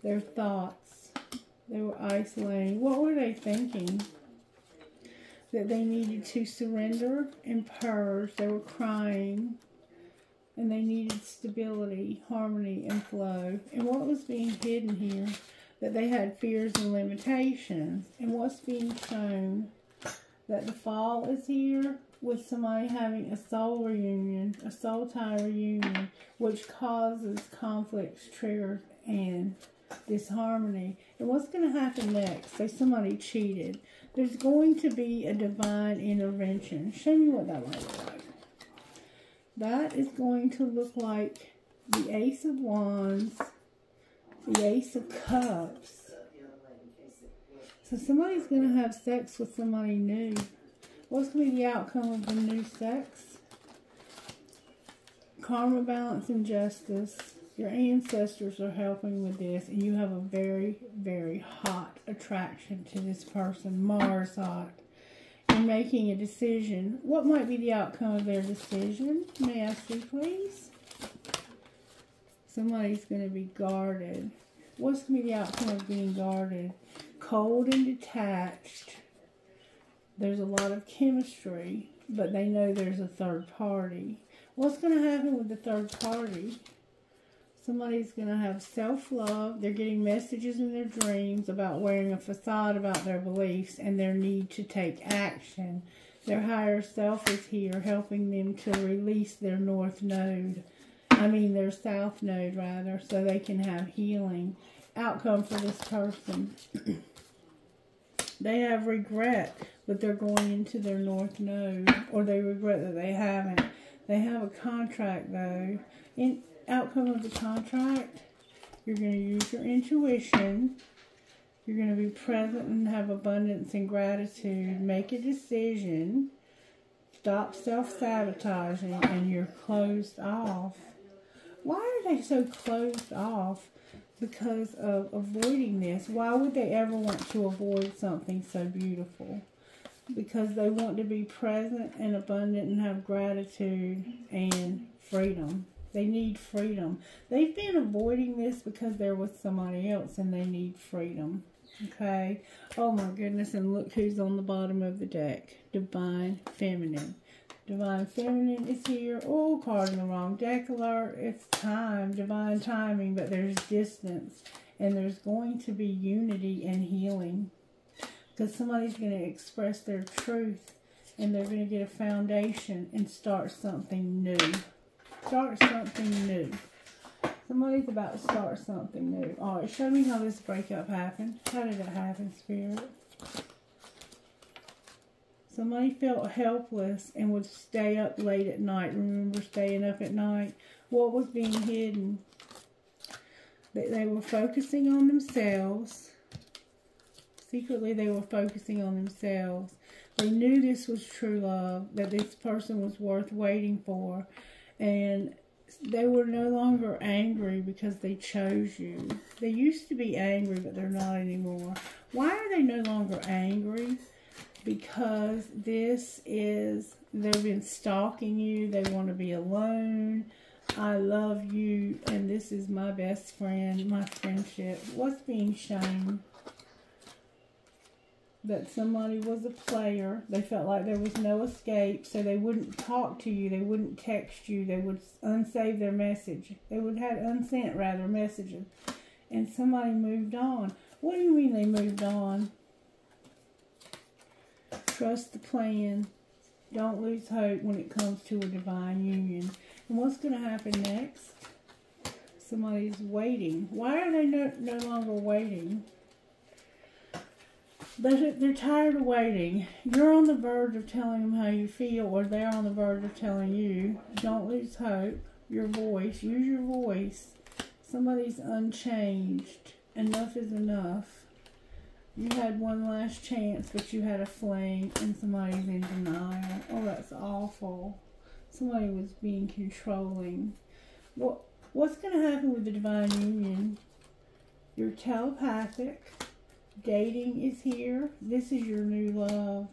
Their thoughts. They were isolating. What were they thinking? That they needed to surrender and purge. They were crying. And they needed stability, harmony, and flow. And what was being hidden here? That they had fears and limitations. And what's being shown? That the fall is here with somebody having a soul reunion, a soul tie reunion, which causes conflicts, triggers, and disharmony. And what's going to happen next? Say somebody cheated. There's going to be a divine intervention. Show me what that might look like. That is going to look like the Ace of Wands, the Ace of Cups. So somebody's going to have sex with somebody new. What's going to be the outcome of the new sex? Karma, balance, and justice. Your ancestors are helping with this, and you have a very, very hot attraction to this person. Mars hot. You're making a decision. What might be the outcome of their decision? May I see, please? Somebody's going to be guarded. What's going to be the outcome of being guarded? Cold and detached. There's a lot of chemistry, but they know there's a third party. What's going to happen with the third party? Somebody's going to have self-love. They're getting messages in their dreams about wearing a facade about their beliefs and their need to take action. Their higher self is here helping them to release their north node. Their south node, rather, so they can have healing. Outcome for this person. They have regret, but they're going into their north node. Or they regret that they haven't. They have a contract, though. Outcome of the contract, you're going to use your intuition. You're going to be present and have abundance and gratitude. Make a decision. Stop self-sabotaging, and you're closed off. Why are they so closed off? Because of avoiding this. Why would they ever want to avoid something so beautiful? Because they want to be present and abundant and have gratitude and freedom. They need freedom. They've been avoiding this because they're with somebody else and they need freedom. Okay? Oh my goodness, and look who's on the bottom of the deck. Divine Feminine. Divine Feminine is here. Oh, card in the wrong deck alert. It's time. Divine timing, but there's distance. And there's going to be unity and healing. Because somebody's going to express their truth. And they're going to get a foundation and start something new. Start something new. Somebody's about to start something new. Alright, show me how this breakup happened. How did it happen, Spirit? Somebody felt helpless and would stay up late at night. Remember staying up at night? What was being hidden? That they were focusing on themselves. Secretly, they were focusing on themselves. They knew this was true love, that this person was worth waiting for. And they were no longer angry because they chose you. They used to be angry, but they're not anymore. Why are they no longer angry? Because they've been stalking you. They want to be alone. I love you, and this is my best friend, my friendship. What's being shown? That somebody was a player. They felt like there was no escape, so they wouldn't talk to you. They wouldn't text you. They would unsave their message. They would have unsent, rather, messages. And somebody moved on. What do you mean they moved on? Trust the plan. Don't lose hope when it comes to a divine union. And what's going to happen next? Somebody's waiting. Why are they no longer waiting? They're tired of waiting. You're on the verge of telling them how you feel, or they're on the verge of telling you. Don't lose hope. Your voice. Use your voice. Somebody's unchanged. Enough is enough. You had one last chance, but you had a fling, and somebody's in denial. Oh, that's awful. Somebody was being controlling. What's going to happen with the divine union? You're telepathic. Dating is here. This is your new love.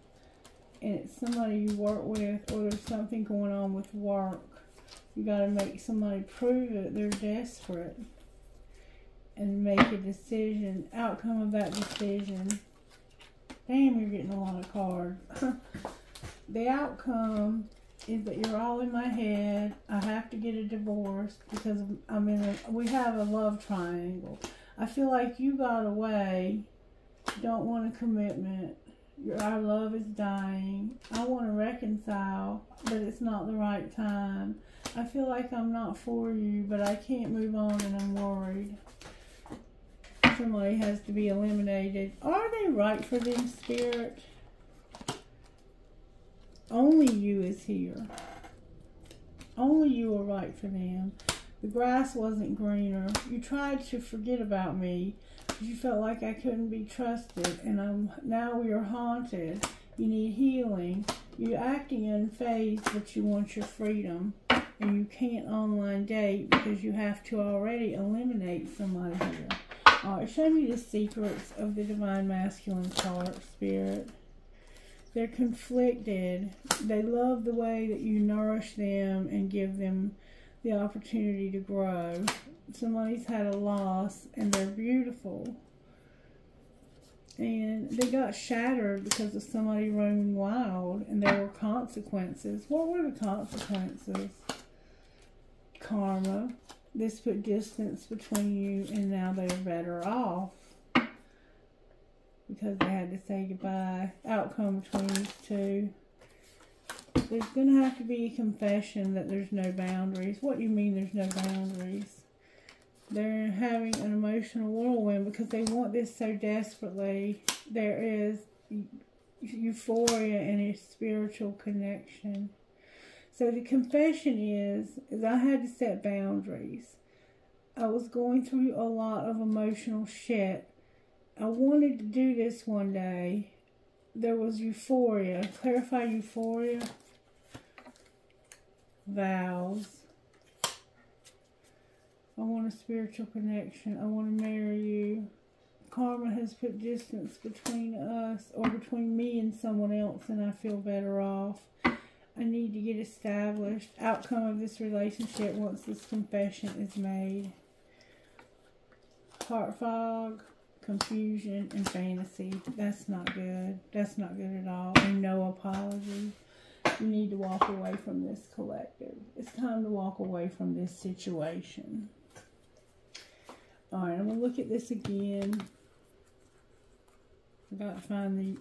And it's somebody you work with, or there's something going on with work. You got to make somebody prove it. They're desperate. And make a decision. Outcome of that decision. Damn, you're getting a lot of cards. The outcome is that you're all in my head. I have to get a divorce because we have a love triangle. I feel like you got away. Don't want a commitment. Our love is dying. I want to reconcile, but it's not the right time. I feel like I'm not for you, but I can't move on and I'm worried. Somebody has to be eliminated. Are they right for them, Spirit? Only you is here. Only you are right for them. The grass wasn't greener. You tried to forget about me. You felt like I couldn't be trusted, and now we are haunted. You need healing. You're acting unfazed, but you want your freedom, and you can't online date because you have to already eliminate somebody here. All right, show me the secrets of the divine masculine chart, Spirit. They're conflicted. They love the way that you nourish them and give them the opportunity to grow. Somebody's had a loss, and they're beautiful. And they got shattered because of somebody roaming wild, and there were consequences. What were the consequences? Karma. This put distance between you, and now they're better off because they had to say goodbye. Outcome between these two. There's going to have to be a confession that there's no boundaries. What do you mean there's no boundaries? They're having an emotional whirlwind because they want this so desperately. There is euphoria and a spiritual connection. So the confession is I had to set boundaries. I was going through a lot of emotional shit. I wanted to do this one day. There was euphoria. Clarify euphoria. Vows. I want a spiritual connection. I want to marry you. Karma has put distance between us, or between me and someone else, and I feel better off. I need to get established. Outcome of this relationship once this confession is made. Heart fog, confusion, and fantasy. That's not good. That's not good at all. And no apology. You need to walk away from this collective. It's time to walk away from this situation. Alright, I'm going to look at this again. I got to find the...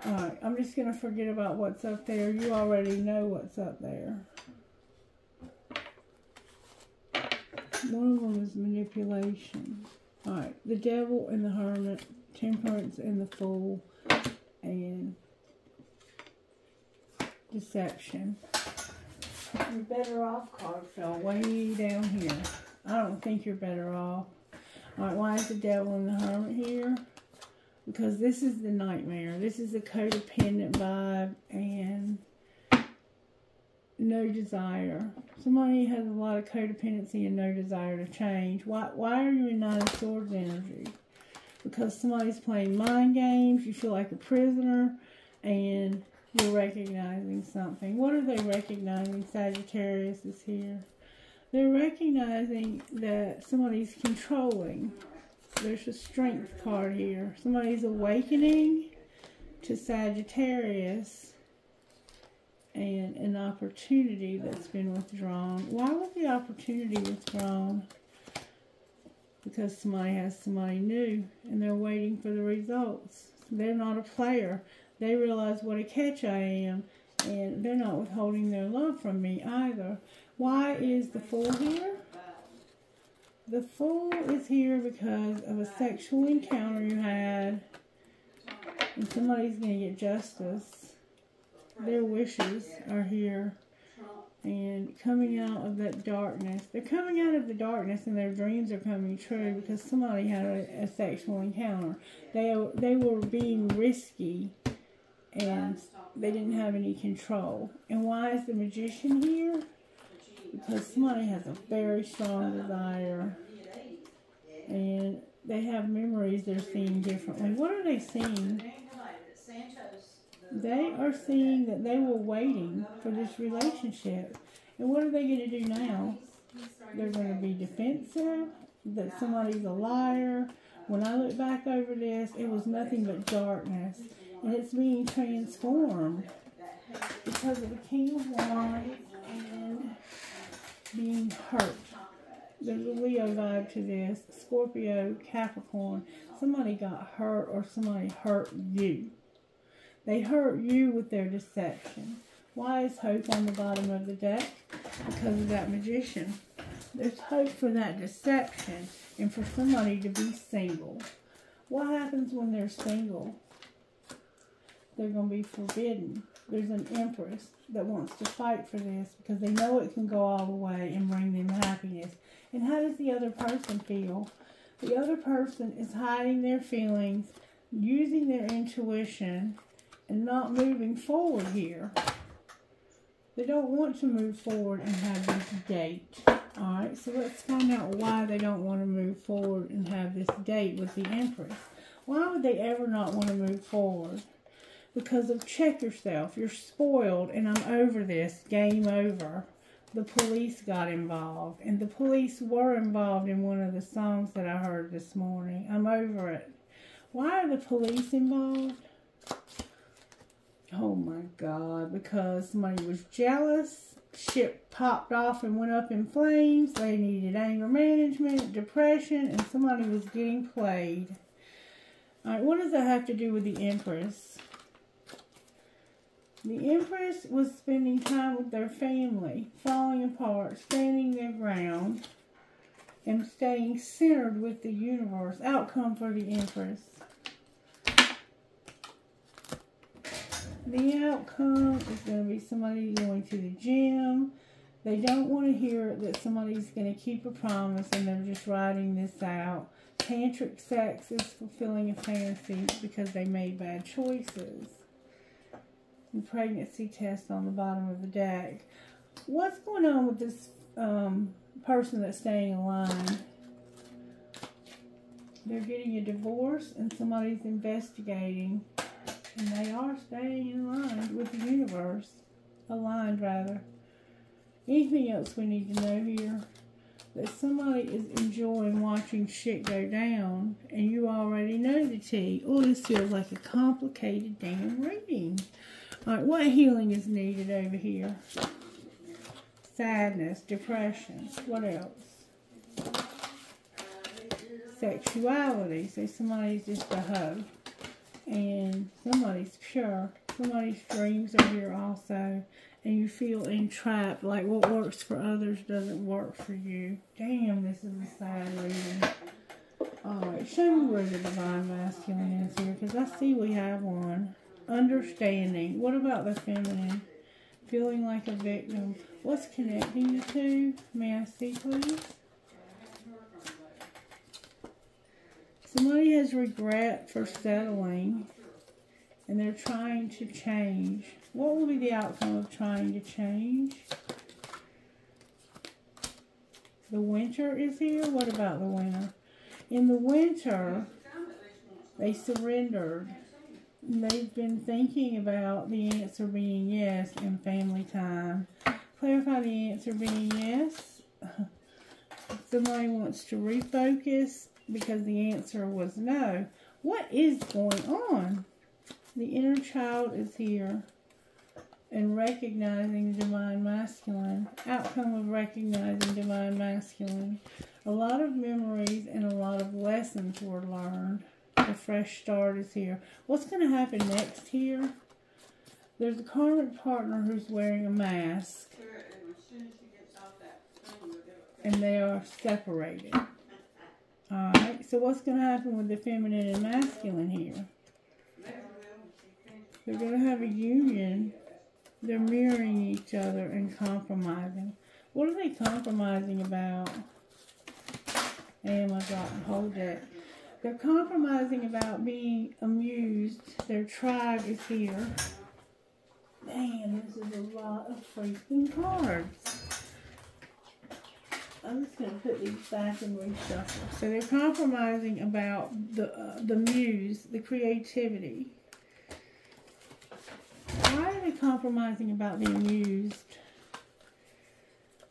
Alright, I'm just going to forget about what's up there. You already know what's up there. One of them is manipulation. Alright, the devil and the hermit, temperance and the fool, and deception. You're better off card fell way down here. I don't think you're better off. Alright, why is the Devil and the Hermit here? Because this is the nightmare. This is a codependent vibe and no desire. Somebody has a lot of codependency and no desire to change. Why are you in Nine of Swords energy? Because somebody's playing mind games. You feel like a prisoner and you're recognizing something. What are they recognizing? Sagittarius is here. They're recognizing that somebody's controlling. There's a Strength card here. Somebody's awakening to Sagittarius and an opportunity that's been withdrawn. Why was the opportunity withdrawn? Because somebody has somebody new and they're waiting for the results. They're not a player. They realize what a catch I am and they're not withholding their love from me either. Why is the Fool here? The Fool is here because of a sexual encounter you had and somebody's going to get justice. Their wishes are here and coming out of that darkness. They're coming out of the darkness and their dreams are coming true because somebody had a sexual encounter. They were being risky and they didn't have any control. And why is the Magician here? Because somebody has a very strong desire and they have memories they're seeing differently. What are they seeing? They are seeing that they were waiting for this relationship. And what are they going to do now? They're going to be defensive, that somebody's a liar. When I look back over this, it was nothing but darkness. And it's being transformed because of the King of Wands and being hurt. There's a Leo vibe to this. Scorpio, Capricorn. Somebody got hurt or somebody hurt you. They hurt you with their deception. Why is hope on the bottom of the deck? Because of that Magician. There's hope for that deception and for somebody to be single. What happens when they're single? They're going to be forbidden. There's an Empress that wants to fight for this because they know it can go all the way and bring them happiness. And how does the other person feel? The other person is hiding their feelings, using their intuition, and not moving forward here. They don't want to move forward and have this date. Alright, so let's find out why they don't want to move forward and have this date with the Empress. Why would they ever not want to move forward? Because of check yourself. You're spoiled and I'm over this. Game over. The police got involved. And the police were involved in one of the songs that I heard this morning. I'm over it. Why are the police involved? Oh my God, because somebody was jealous, ship popped off and went up in flames, they needed anger management, depression, and somebody was getting played. Alright, what does that have to do with the Empress? The Empress was spending time with their family, falling apart, standing their ground, and staying centered with the universe. Outcome for the Empress. The outcome is going to be somebody going to the gym. They don't want to hear that somebody's going to keep a promise and they're just writing this out. Tantric sex is fulfilling a fantasy because they made bad choices. And pregnancy test on the bottom of the deck. What's going on with this person that's staying in line? They're getting a divorce and somebody's investigating. And they are staying in line with the universe. Aligned, rather. Anything else we need to know here? That somebody is enjoying watching shit go down. And you already know the tea. Oh, this feels like a complicated damn reading. Alright, what healing is needed over here? Sadness, depression. What else? Sexuality. So somebody's just a hoe. And somebody's pure. Somebody's dreams are here also. And you feel entrapped. Like what works for others doesn't work for you. Damn, this is a sad reading. Alright, show me where the Divine Masculine is here. Because I see we have one. Understanding. What about the feminine? Feeling like a victim. What's connecting the two? May I see, please? Somebody has regret for settling, and they're trying to change. What will be the outcome of trying to change? The winter is here. What about the winter? In the winter, they surrendered. They've been thinking about the answer being yes in family time. Clarify the answer being yes. Somebody wants to refocus because the answer was no. What is going on? The inner child is here. And recognizing the divine masculine. Outcome of recognizing divine masculine. A lot of memories and a lot of lessons were learned. A fresh start is here. What's going to happen next here? There's a karmic partner who's wearing a mask. And they are separated. Alright, so what's going to happen with the feminine and masculine here? They're going to have a union. They're mirroring each other and compromising. What are they compromising about? I got hold it. They're compromising about being amused. Their tribe is here. Man, this is a lot of freaking cards. I'm just going to put these back and reshuffle. So they're compromising about the muse, the creativity. Why are they compromising about the amused?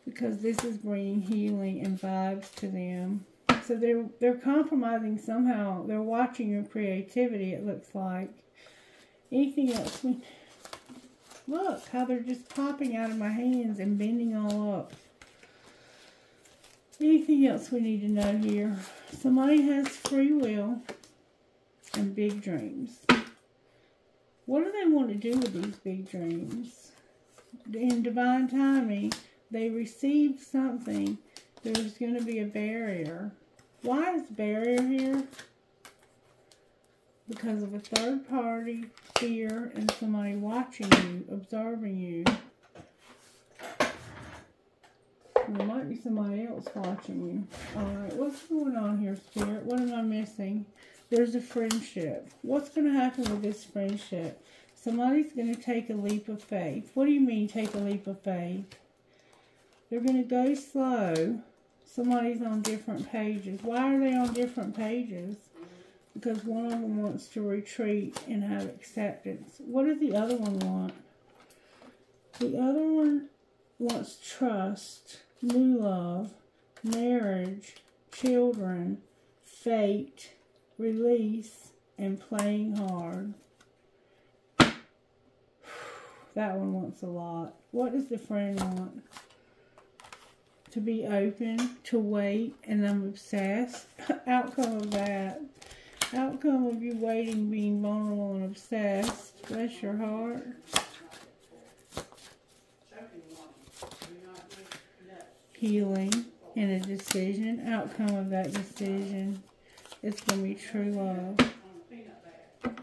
Because this is bringing healing and vibes to them. So they're compromising somehow. They're watching your creativity, it looks like. Anything else? Look how they're just popping out of my hands and bending all up. Anything else we need to know here? Somebody has free will and big dreams. What do they want to do with these big dreams? In divine timing, they received something. There's going to be a barrier. Why is barrier here? Because of a third party, fear, and somebody watching you, observing you. There might be somebody else watching you. Alright, what's going on here, Spirit? What am I missing? There's a friendship. What's going to happen with this friendship? Somebody's going to take a leap of faith. What do you mean, take a leap of faith? They're going to go slow. Somebody's on different pages. Why are they on different pages? Because one of them wants to retreat and have acceptance. What does the other one want? The other one wants trust, new love, marriage, children, fate, release, and playing hard. That one wants a lot. What does the friend want? To be open, to wait, and I'm obsessed. Outcome of that. Outcome of you waiting, being vulnerable and obsessed. Bless your heart. Healing and a decision. Outcome of that decision. It's going to be true love.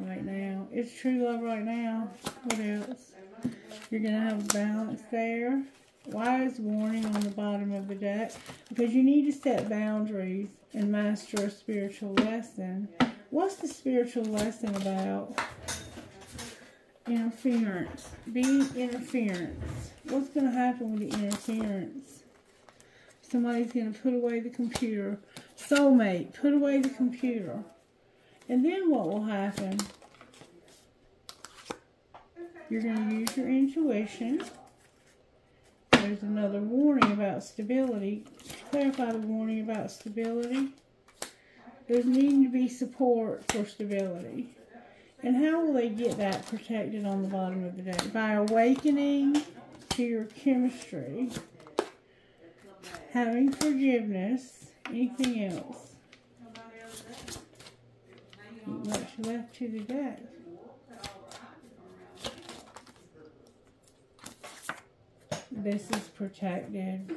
Right now. It's true love right now. What else? You're going to have a balance there. Why is warning on the bottom of the deck? Because you need to set boundaries and master a spiritual lesson. What's the spiritual lesson about? Interference. Being interference. What's going to happen with the interference? Somebody's going to put away the computer. Soulmate, put away the computer. And then what will happen? You're going to use your intuition. There's another warning about stability. Clarify the warning about stability. There's needing to be support for stability. And how will they get that protected on the bottom of the deck? By awakening to your chemistry. Having forgiveness. Anything else? Not much left to the deck. This is protected.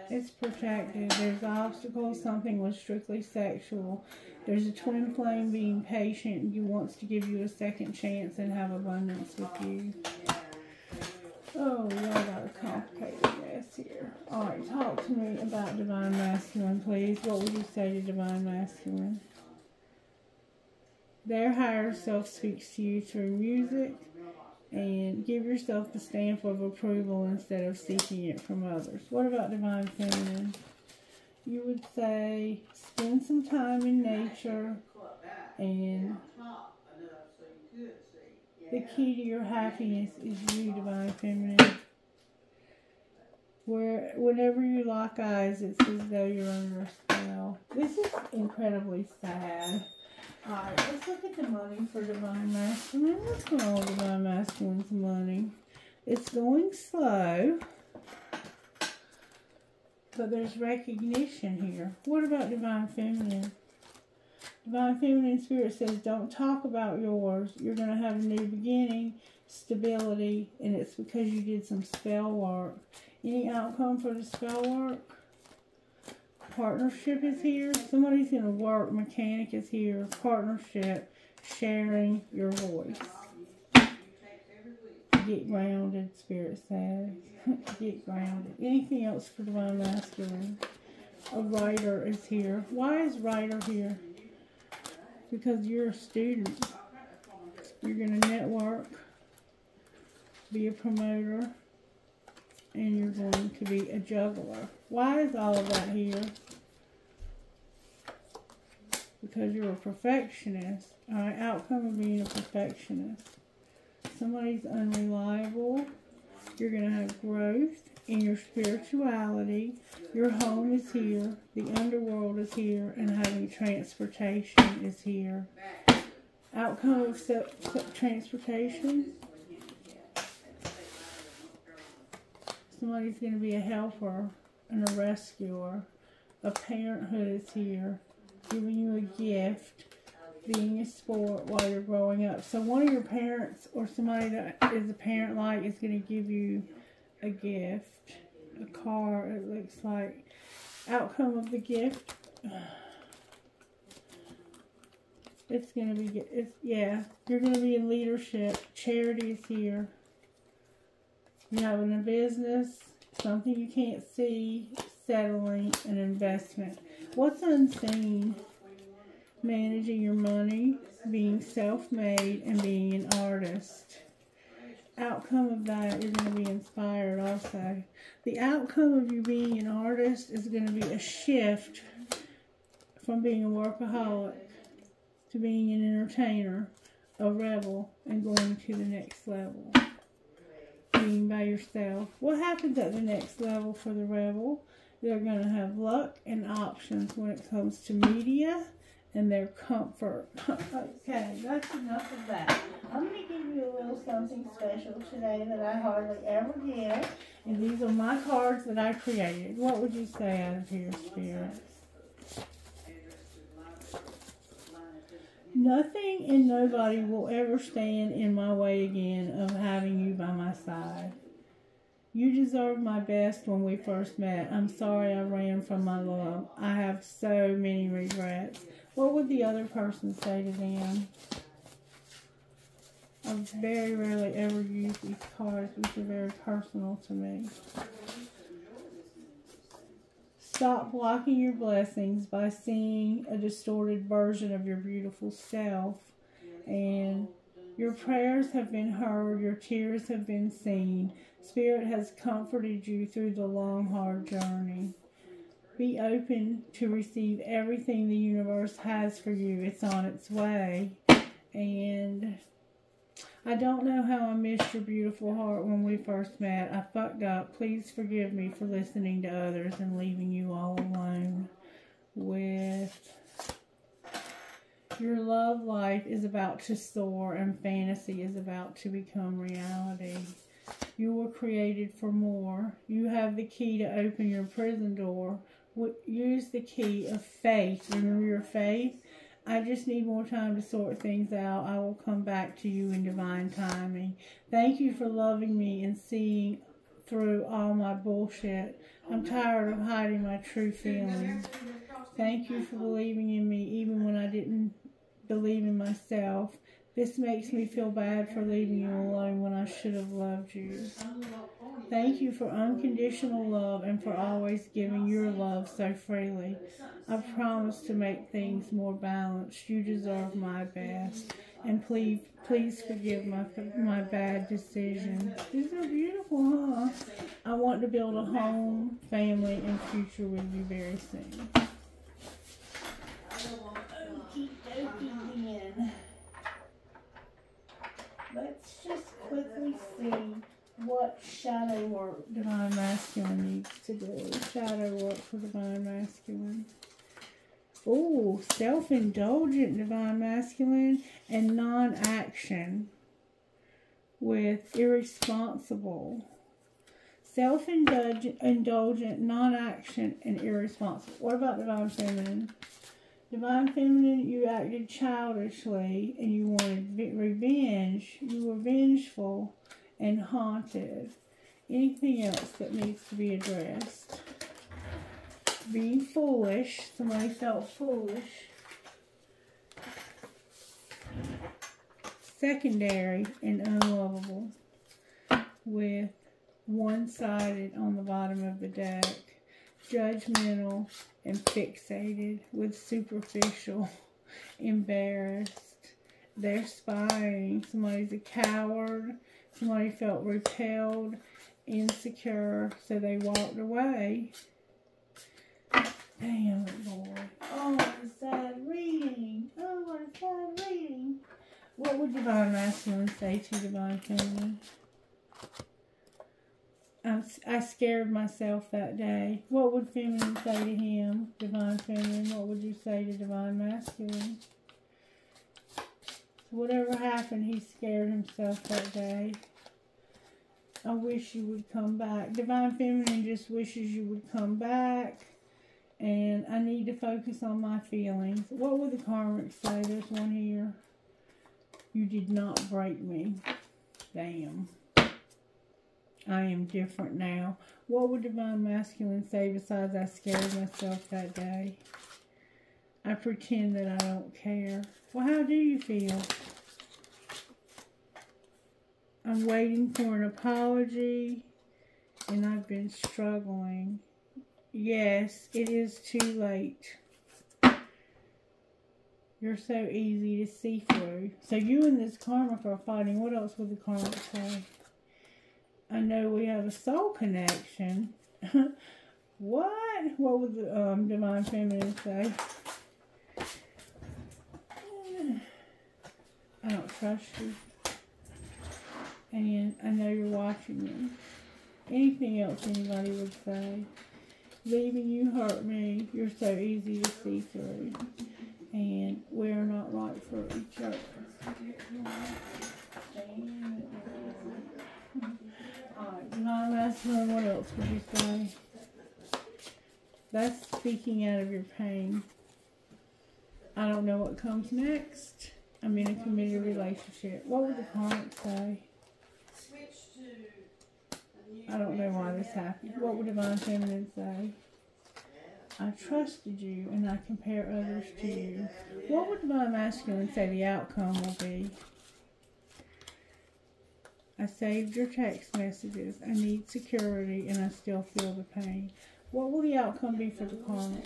It's protected. There's obstacles. Something was strictly sexual. There's a twin flame being patient. He wants to give you a second chance and have abundance with you. Oh, y'all got a complicated mess here. Alright, talk to me about Divine Masculine, please. What would you say to Divine Masculine? Their higher self speaks to you through music. And give yourself the stamp of approval instead of seeking it from others. What about Divine Feminine? You would say, spend some time in nature, and the key to your happiness is you, Divine Feminine. Whenever you lock eyes, it's as though you're under a spell. This is incredibly sad. Alright, let's look at the money for Divine Masculine. What's going on with Divine Masculine's money? It's going slow, but there's recognition here. What about Divine Feminine? Divine Feminine Spirit says, don't talk about yours. You're going to have a new beginning, stability, and it's because you did some spell work. Any outcome for the spell work? Partnership is here. Somebody's going to work. Mechanic is here. Partnership. Sharing your voice. Get grounded, Spirit says. Get grounded. Anything else for Divine Masculine? A writer is here. Why is writer here? Because you're a student. You're going to network. Be a promoter. And you're going to be a juggler. Why is all of that here? Because you're a perfectionist. Alright, outcome of being a perfectionist. Somebody's unreliable. You're going to have growth in your spirituality. Your home is here. The underworld is here. And having transportation is here. Outcome of transportation. Somebody's going to be a helper and a rescuer. A parenthood is here, giving you a gift, being a sport while you're growing up. So one of your parents or somebody that is a parent-like is going to give you a gift, a car, it looks like. Outcome of the gift. It's going to be, yeah, you're going to be in leadership. Charity is here. You're having a business, something you can't see, settling, an investment. What's unseen? Managing your money, being self-made, and being an artist. Outcome of that, you're going to be inspired also. The outcome of you being an artist is going to be a shift from being a workaholic to being an entertainer, a rebel, and going to the next level. Being by yourself. What happens at the next level for the rebel? They're going to have luck and options when it comes to media and their comfort. Okay, that's enough of that. I'm going to give you a little something special today that I hardly ever get. And these are my cards that I created. What would you say out of here, Spirit? Nothing and nobody will ever stand in my way again of having you by my side. You deserved my best when we first met. I'm sorry I ran from my love. I have so many regrets. What would the other person say to them? I very rarely ever use these cards, which are very personal to me. Stop blocking your blessings by seeing a distorted version of your beautiful self. And your prayers have been heard. Your tears have been seen. Spirit has comforted you through the long, hard journey. Be open to receive everything the universe has for you. It's on its way. And I don't know how I missed your beautiful heart when we first met. I fucked up. Please forgive me for listening to others and leaving you all alone. With your love life is about to soar and fantasy is about to become reality. You were created for more. You have the key to open your prison door. Use the key of faith. Remember your faith? I just need more time to sort things out. I will come back to you in divine timing. Thank you for loving me and seeing through all my bullshit. I'm tired of hiding my true feelings. Thank you for believing in me even when I didn't believe in myself. This makes me feel bad for leaving you alone when I should have loved you. Thank you for unconditional love and for always giving your love so freely. I promise to make things more balanced. You deserve my best. And please forgive my bad decisions. These are beautiful, huh? I want to build a home, family, and future with you very soon. Okie dokie then. Let's just quickly see what shadow work Divine Masculine needs to do. Shadow work for Divine Masculine. Oh, self-indulgent Divine Masculine and non-action with irresponsible. Self-indulgent, non-action, and irresponsible. What about Divine Feminine? Divine Feminine, you acted childishly and you wanted revenge. You were vengeful and haunted. Anything else that needs to be addressed? Being foolish. Somebody felt foolish. Secondary and unlovable with one-sided on the bottom of the deck. Judgmental and fixated with superficial, embarrassed. They're spying. Somebody's a coward. Somebody felt repelled, insecure, so they walked away. Damn it, boy. Oh, what a sad reading. Oh, what a sad reading. What would Divine Masculine say to Divine Feminine? I scared myself that day. What would Feminine say to him? Divine Feminine, what would you say to Divine Masculine? So whatever happened, he scared himself that day. I wish you would come back. Divine Feminine just wishes you would come back. And I need to focus on my feelings. What would the karmic say? There's one here. You did not break me. Damn. I am different now. What would Divine Masculine say besides I scared myself that day? I pretend that I don't care. Well, how do you feel? I'm waiting for an apology and I've been struggling. Yes, it is too late. You're so easy to see through. So you and this karmic are fighting. What else would the karmic say? I know we have a soul connection. What? What would the Divine Feminine say? I don't trust you. And I know you're watching me. Anything else anybody would say? Leaving you hurt me. You're so easy to see through. And we're not right for each other. Alright, Divine Masculine, what else would you say? That's speaking out of your pain. I don't know what comes next. I'm in a committed relationship. What would the karmic say? I don't know why this happened. What would Divine Feminine say? I trusted you and I compare others to you. What would Divine Masculine say the outcome will be? I saved your text messages. I need security and I still feel the pain. What will the outcome be for the karmic?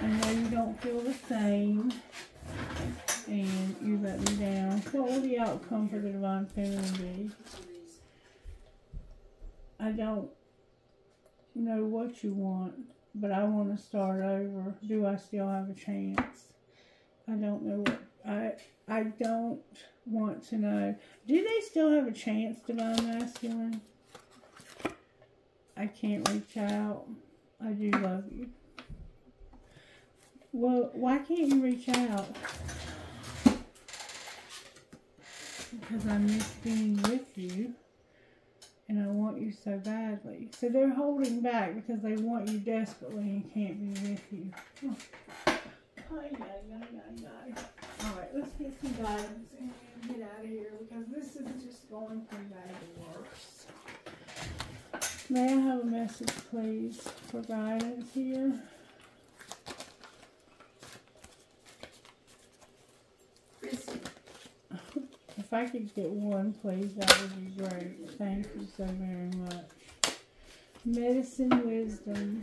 I know you don't feel the same and you let me down. What will the outcome for the Divine Feminine be? I don't know what you want, but I want to start over. Do I still have a chance? I don't know what I don't want to know. Do they still have a chance, Divine Masculine? I can't reach out. I do love you. Well, why can't you reach out? Because I miss being with you. And I want you so badly. So they're holding back because they want you desperately and can't be with you. Oh. Alright, let's get some guidance and get out of here because this is just going from bad to worse. May I have a message, please, for guidance here? If I could get one, please, that would be great. Thank you so very much. Medicine, wisdom,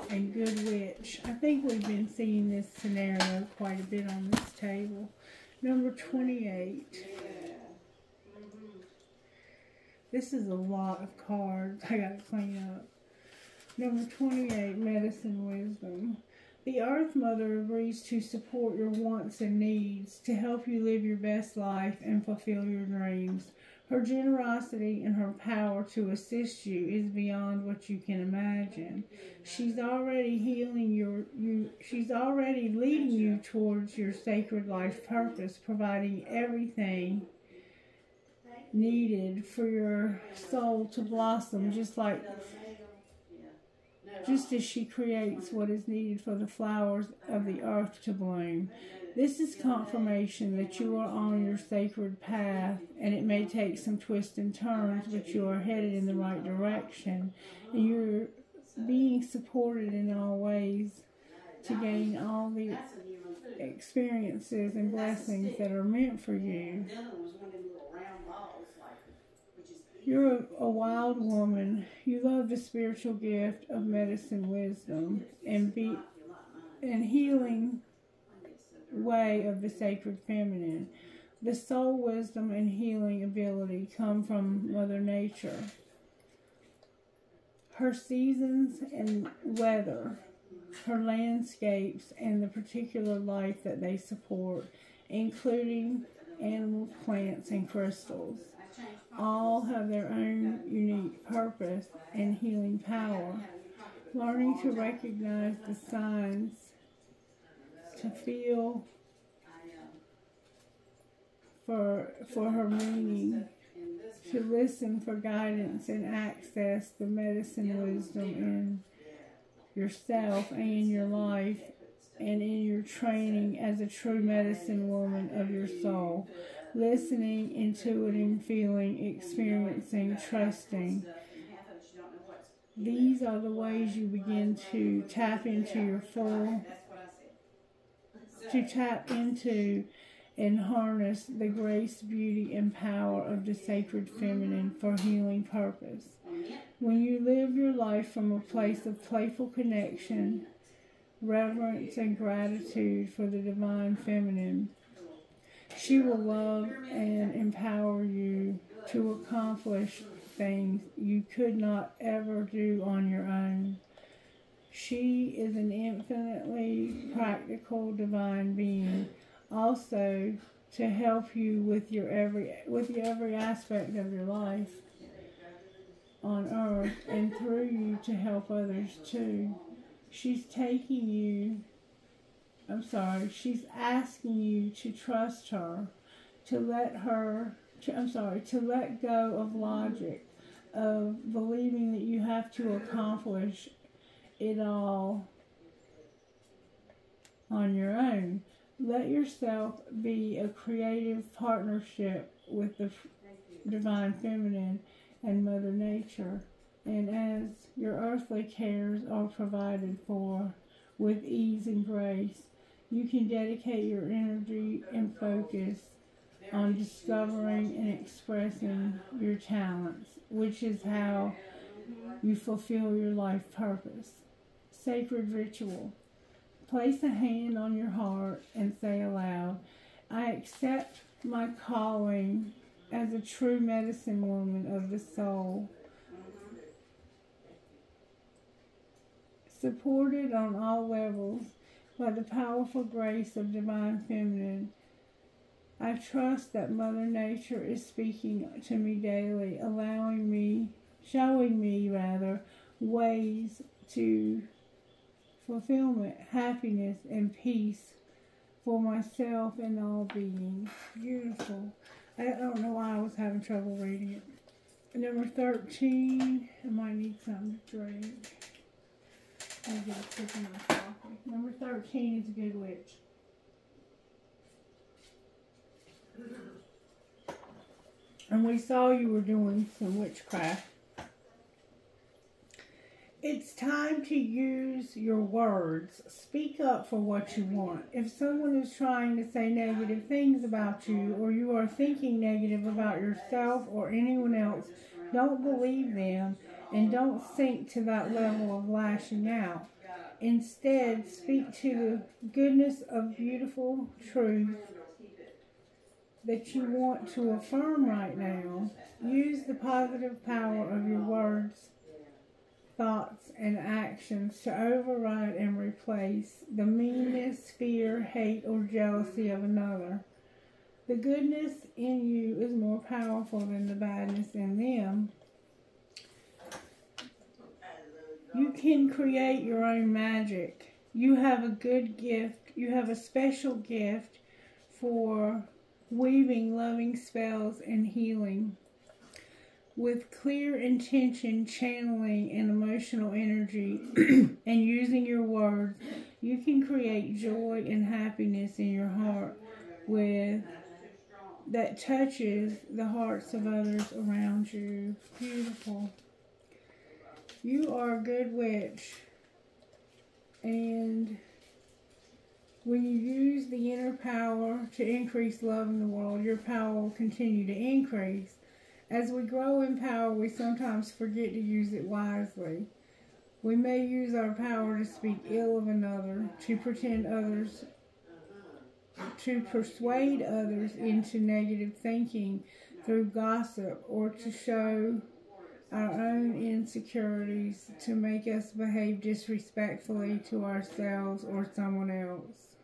and good witch. I think we've been seeing this scenario quite a bit on this table. Number 28. This is a lot of cards I gotta clean up. Number 28, medicine, wisdom. The Earth Mother agrees to support your wants and needs to help you live your best life and fulfill your dreams. Her generosity and her power to assist you is beyond what you can imagine. She's already she's already leading you towards your sacred life purpose, providing everything needed for your soul to blossom, just as she creates what is needed for the flowers of the earth to bloom. This is confirmation that you are on your sacred path, and it may take some twists and turns, but you are headed in the right direction, and you're being supported in all ways to gain all the experiences and blessings that are meant for you. You're a wild woman. You love the spiritual gift of medicine, wisdom, and healing way of the sacred feminine. The soul wisdom and healing ability come from Mother Nature. Her seasons and weather, her landscapes, and the particular life that they support, including animals, plants, and crystals, all have their own unique purpose and healing power. Learning to recognize the signs, to feel for her meaning, to listen for guidance and access the medicine wisdom in yourself and in your life and in your training as a true medicine woman of your soul. Listening, intuiting, feeling, experiencing, trusting. These are the ways you begin to tap into and harness the grace, beauty, and power of the sacred feminine for healing purpose. When you live your life from a place of playful connection, reverence, and gratitude for the divine feminine, she will love and empower you to accomplish things you could not ever do on your own. She is an infinitely practical divine being, also to help you with every aspect of your life on earth, and through you to help others too. She's asking you to trust her, to let go of logic, of believing that you have to accomplish it all on your own. Let yourself be a creative partnership with the divine feminine and Mother Nature, and as your earthly cares are provided for with ease and grace, you can dedicate your energy and focus on discovering and expressing your talents, which is how you fulfill your life purpose. Sacred ritual. Place a hand on your heart and say aloud, I accept my calling as a true medicine woman of the soul. Supported on all levels by the powerful grace of divine feminine, I trust that Mother Nature is speaking to me daily, showing me ways to fulfillment, happiness, and peace for myself and all beings. Beautiful. I don't know why I was having trouble reading it. Number 13, I might need something to drink. I'll get a sip of my coffee. Number 13 is a good witch. And we saw you were doing some witchcraft. It It's time to use your words. Speak up for what you want. If someone is trying to say negative things about you, or you are thinking negative about yourself or anyone else, don't believe them and don't sink to that level of lashing out. Instead, speak to the goodness of beautiful truth that you want to affirm right now. Use the positive power of your words, thoughts, and actions to override and replace the meanness, fear, hate, or jealousy of another. The goodness in you is more powerful than the badness in them. You can create your own magic. You have a good gift. You have a special gift for weaving loving spells and healing. With clear intention, channeling, and emotional energy, and using your words, you can create joy and happiness in your heart that touches the hearts of others around you. Beautiful. You are a good witch, and when you use the inner power to increase love in the world, your power will continue to increase. As we grow in power, we sometimes forget to use it wisely. We may use our power to speak ill of another, to persuade others into negative thinking through gossip, or to show our own insecurities to make us behave disrespectfully to ourselves or someone else.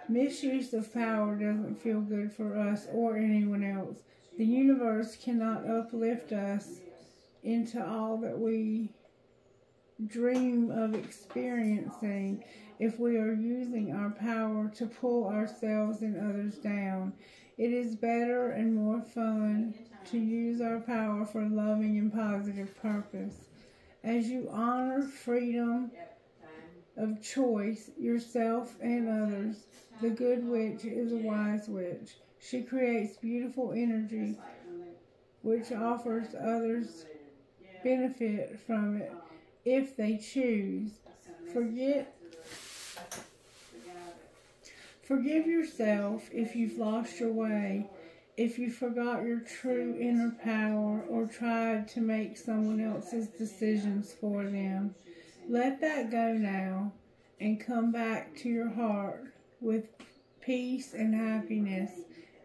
Misuse of power doesn't feel good for us or anyone else. The universe cannot uplift us into all that we dream of experiencing if we are using our power to pull ourselves and others down. It is better and more fun to use our power for loving and positive purpose. As you honor freedom of choice, yourself and others, the good witch is a wise witch. She creates beautiful energy which offers others benefit from it if they choose. Forgive yourself if you've lost your way, if you forgot your true inner power or tried to make someone else's decisions for them. Let that go now and come back to your heart with peace and happiness.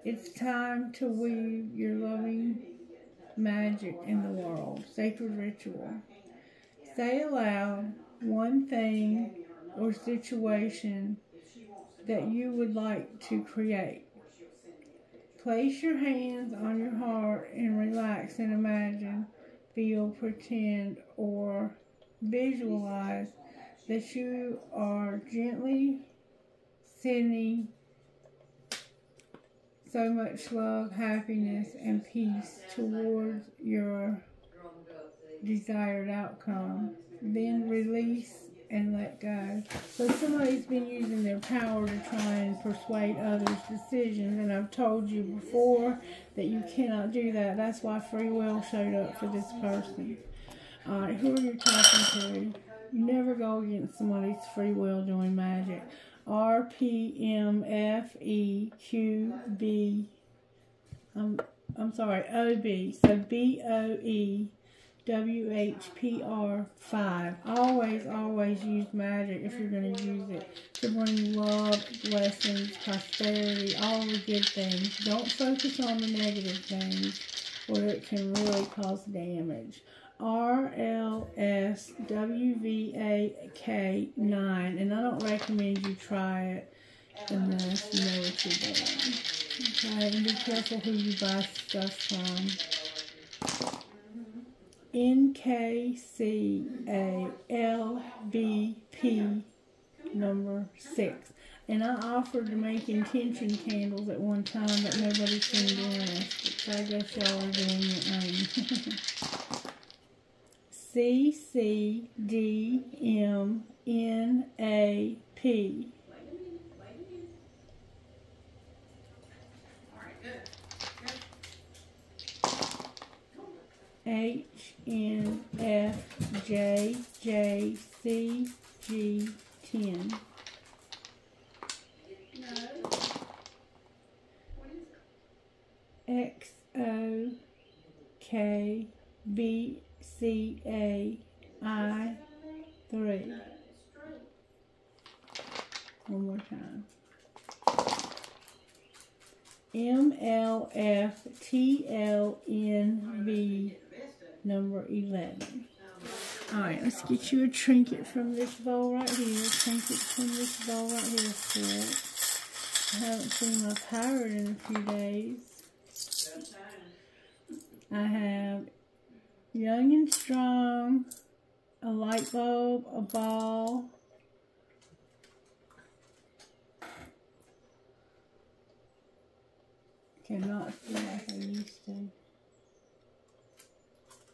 It's time to weave your loving magic in the world. Sacred ritual. Say aloud one thing or situation that you would like to create. Place your hands on your heart and relax and imagine, feel, pretend, or visualize that you are gently sending so much love, happiness, and peace towards your desired outcome. Then release and let go. So somebody's been using their power to try and persuade others' decisions, and I've told you before that you cannot do that. That's why free will showed up for this person. Alright, who are you talking to? You never go against somebody's free will doing magic. OB. So BOEWHPR 5. Always use magic if you're going to use it to bring love, blessings, prosperity, all the good things. Don't focus on the negative things where it can really cause damage. RLSWVAK9, and I don't recommend you try it unless you know what you're doing. Okay, and be careful who you buy stuff from. NKCALBP number 6. And I offered to make intention candles at one time, but nobody seemed interested. So I guess y'all are doing your own. CCDMNAP. HNFG. JJCG10. No. What is XOKBCAI3. One more time. MLFTLNV number 11. Alright, let's get you a trinket from this bowl right here. Trinket from this bowl right here, Spirit. I haven't seen my pirate in a few days. I have Young and Strong, a light bulb, a ball, cannot see like I used to.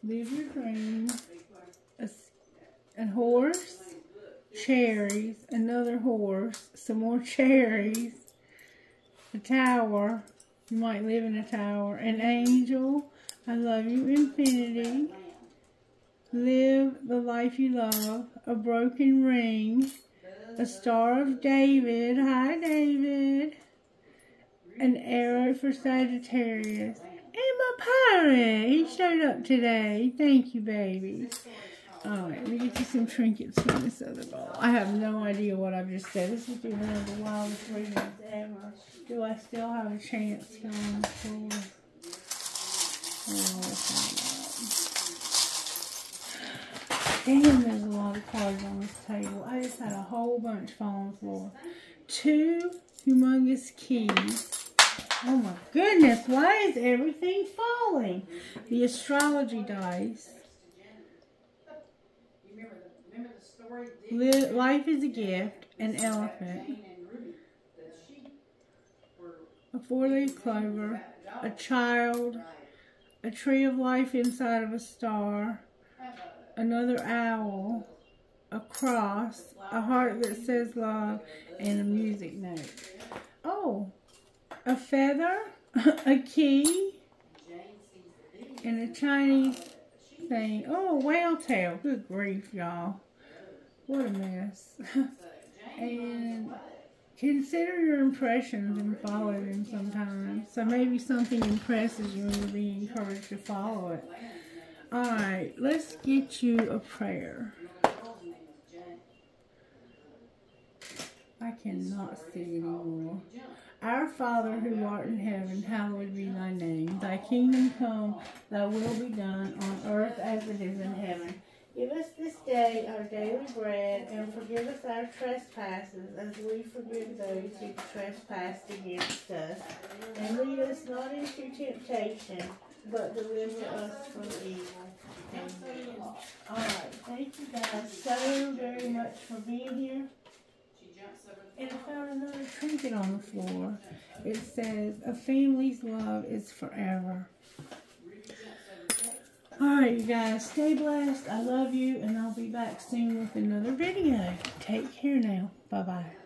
Live your dream, a horse, cherries, another horse, some more cherries, a tower, you might live in a tower, an angel, I love you, infinity, live the life you love, a broken ring, a Star of David, hi David, an arrow for Sagittarius, and my pirate, he showed up today, thank you baby. Alright, let me get you some trinkets from this other bowl. I have no idea what I've just said. This is one of the wildest readings ever. Do I still have a chance to on the floor? Oh, we'll find out. Damn, there's a lot of cards on this table. I just had a whole bunch fall on the floor. 2 humongous keys. Oh my goodness, why is everything falling? The astrology dice. Life is a gift, an elephant, a 4-leaf clover, a child, a tree of life inside of a star, another owl, a cross, a heart that says love, and a music note. Oh, a feather, a key, and a Chinese thing. Oh, a whale tail. Good grief, y'all. What a mess. And consider your impressions and follow them sometimes. So maybe something impresses you and you'll be encouraged to follow it. Alright, let's get you a prayer. I cannot see anymore. Our Father who art in heaven, hallowed be thy name. Thy kingdom come, thy will be done on earth as it is in heaven. Give us this day our daily bread, and forgive us our trespasses, as we forgive those who trespass against us. And lead us not into temptation, but deliver us from evil. Amen. Alright, thank you guys so very much for being here. And I found another trinket on the floor. It says, a family's love is forever. Alright, you guys, stay blessed. I love you, and I'll be back soon with another video. Take care now. Bye-bye.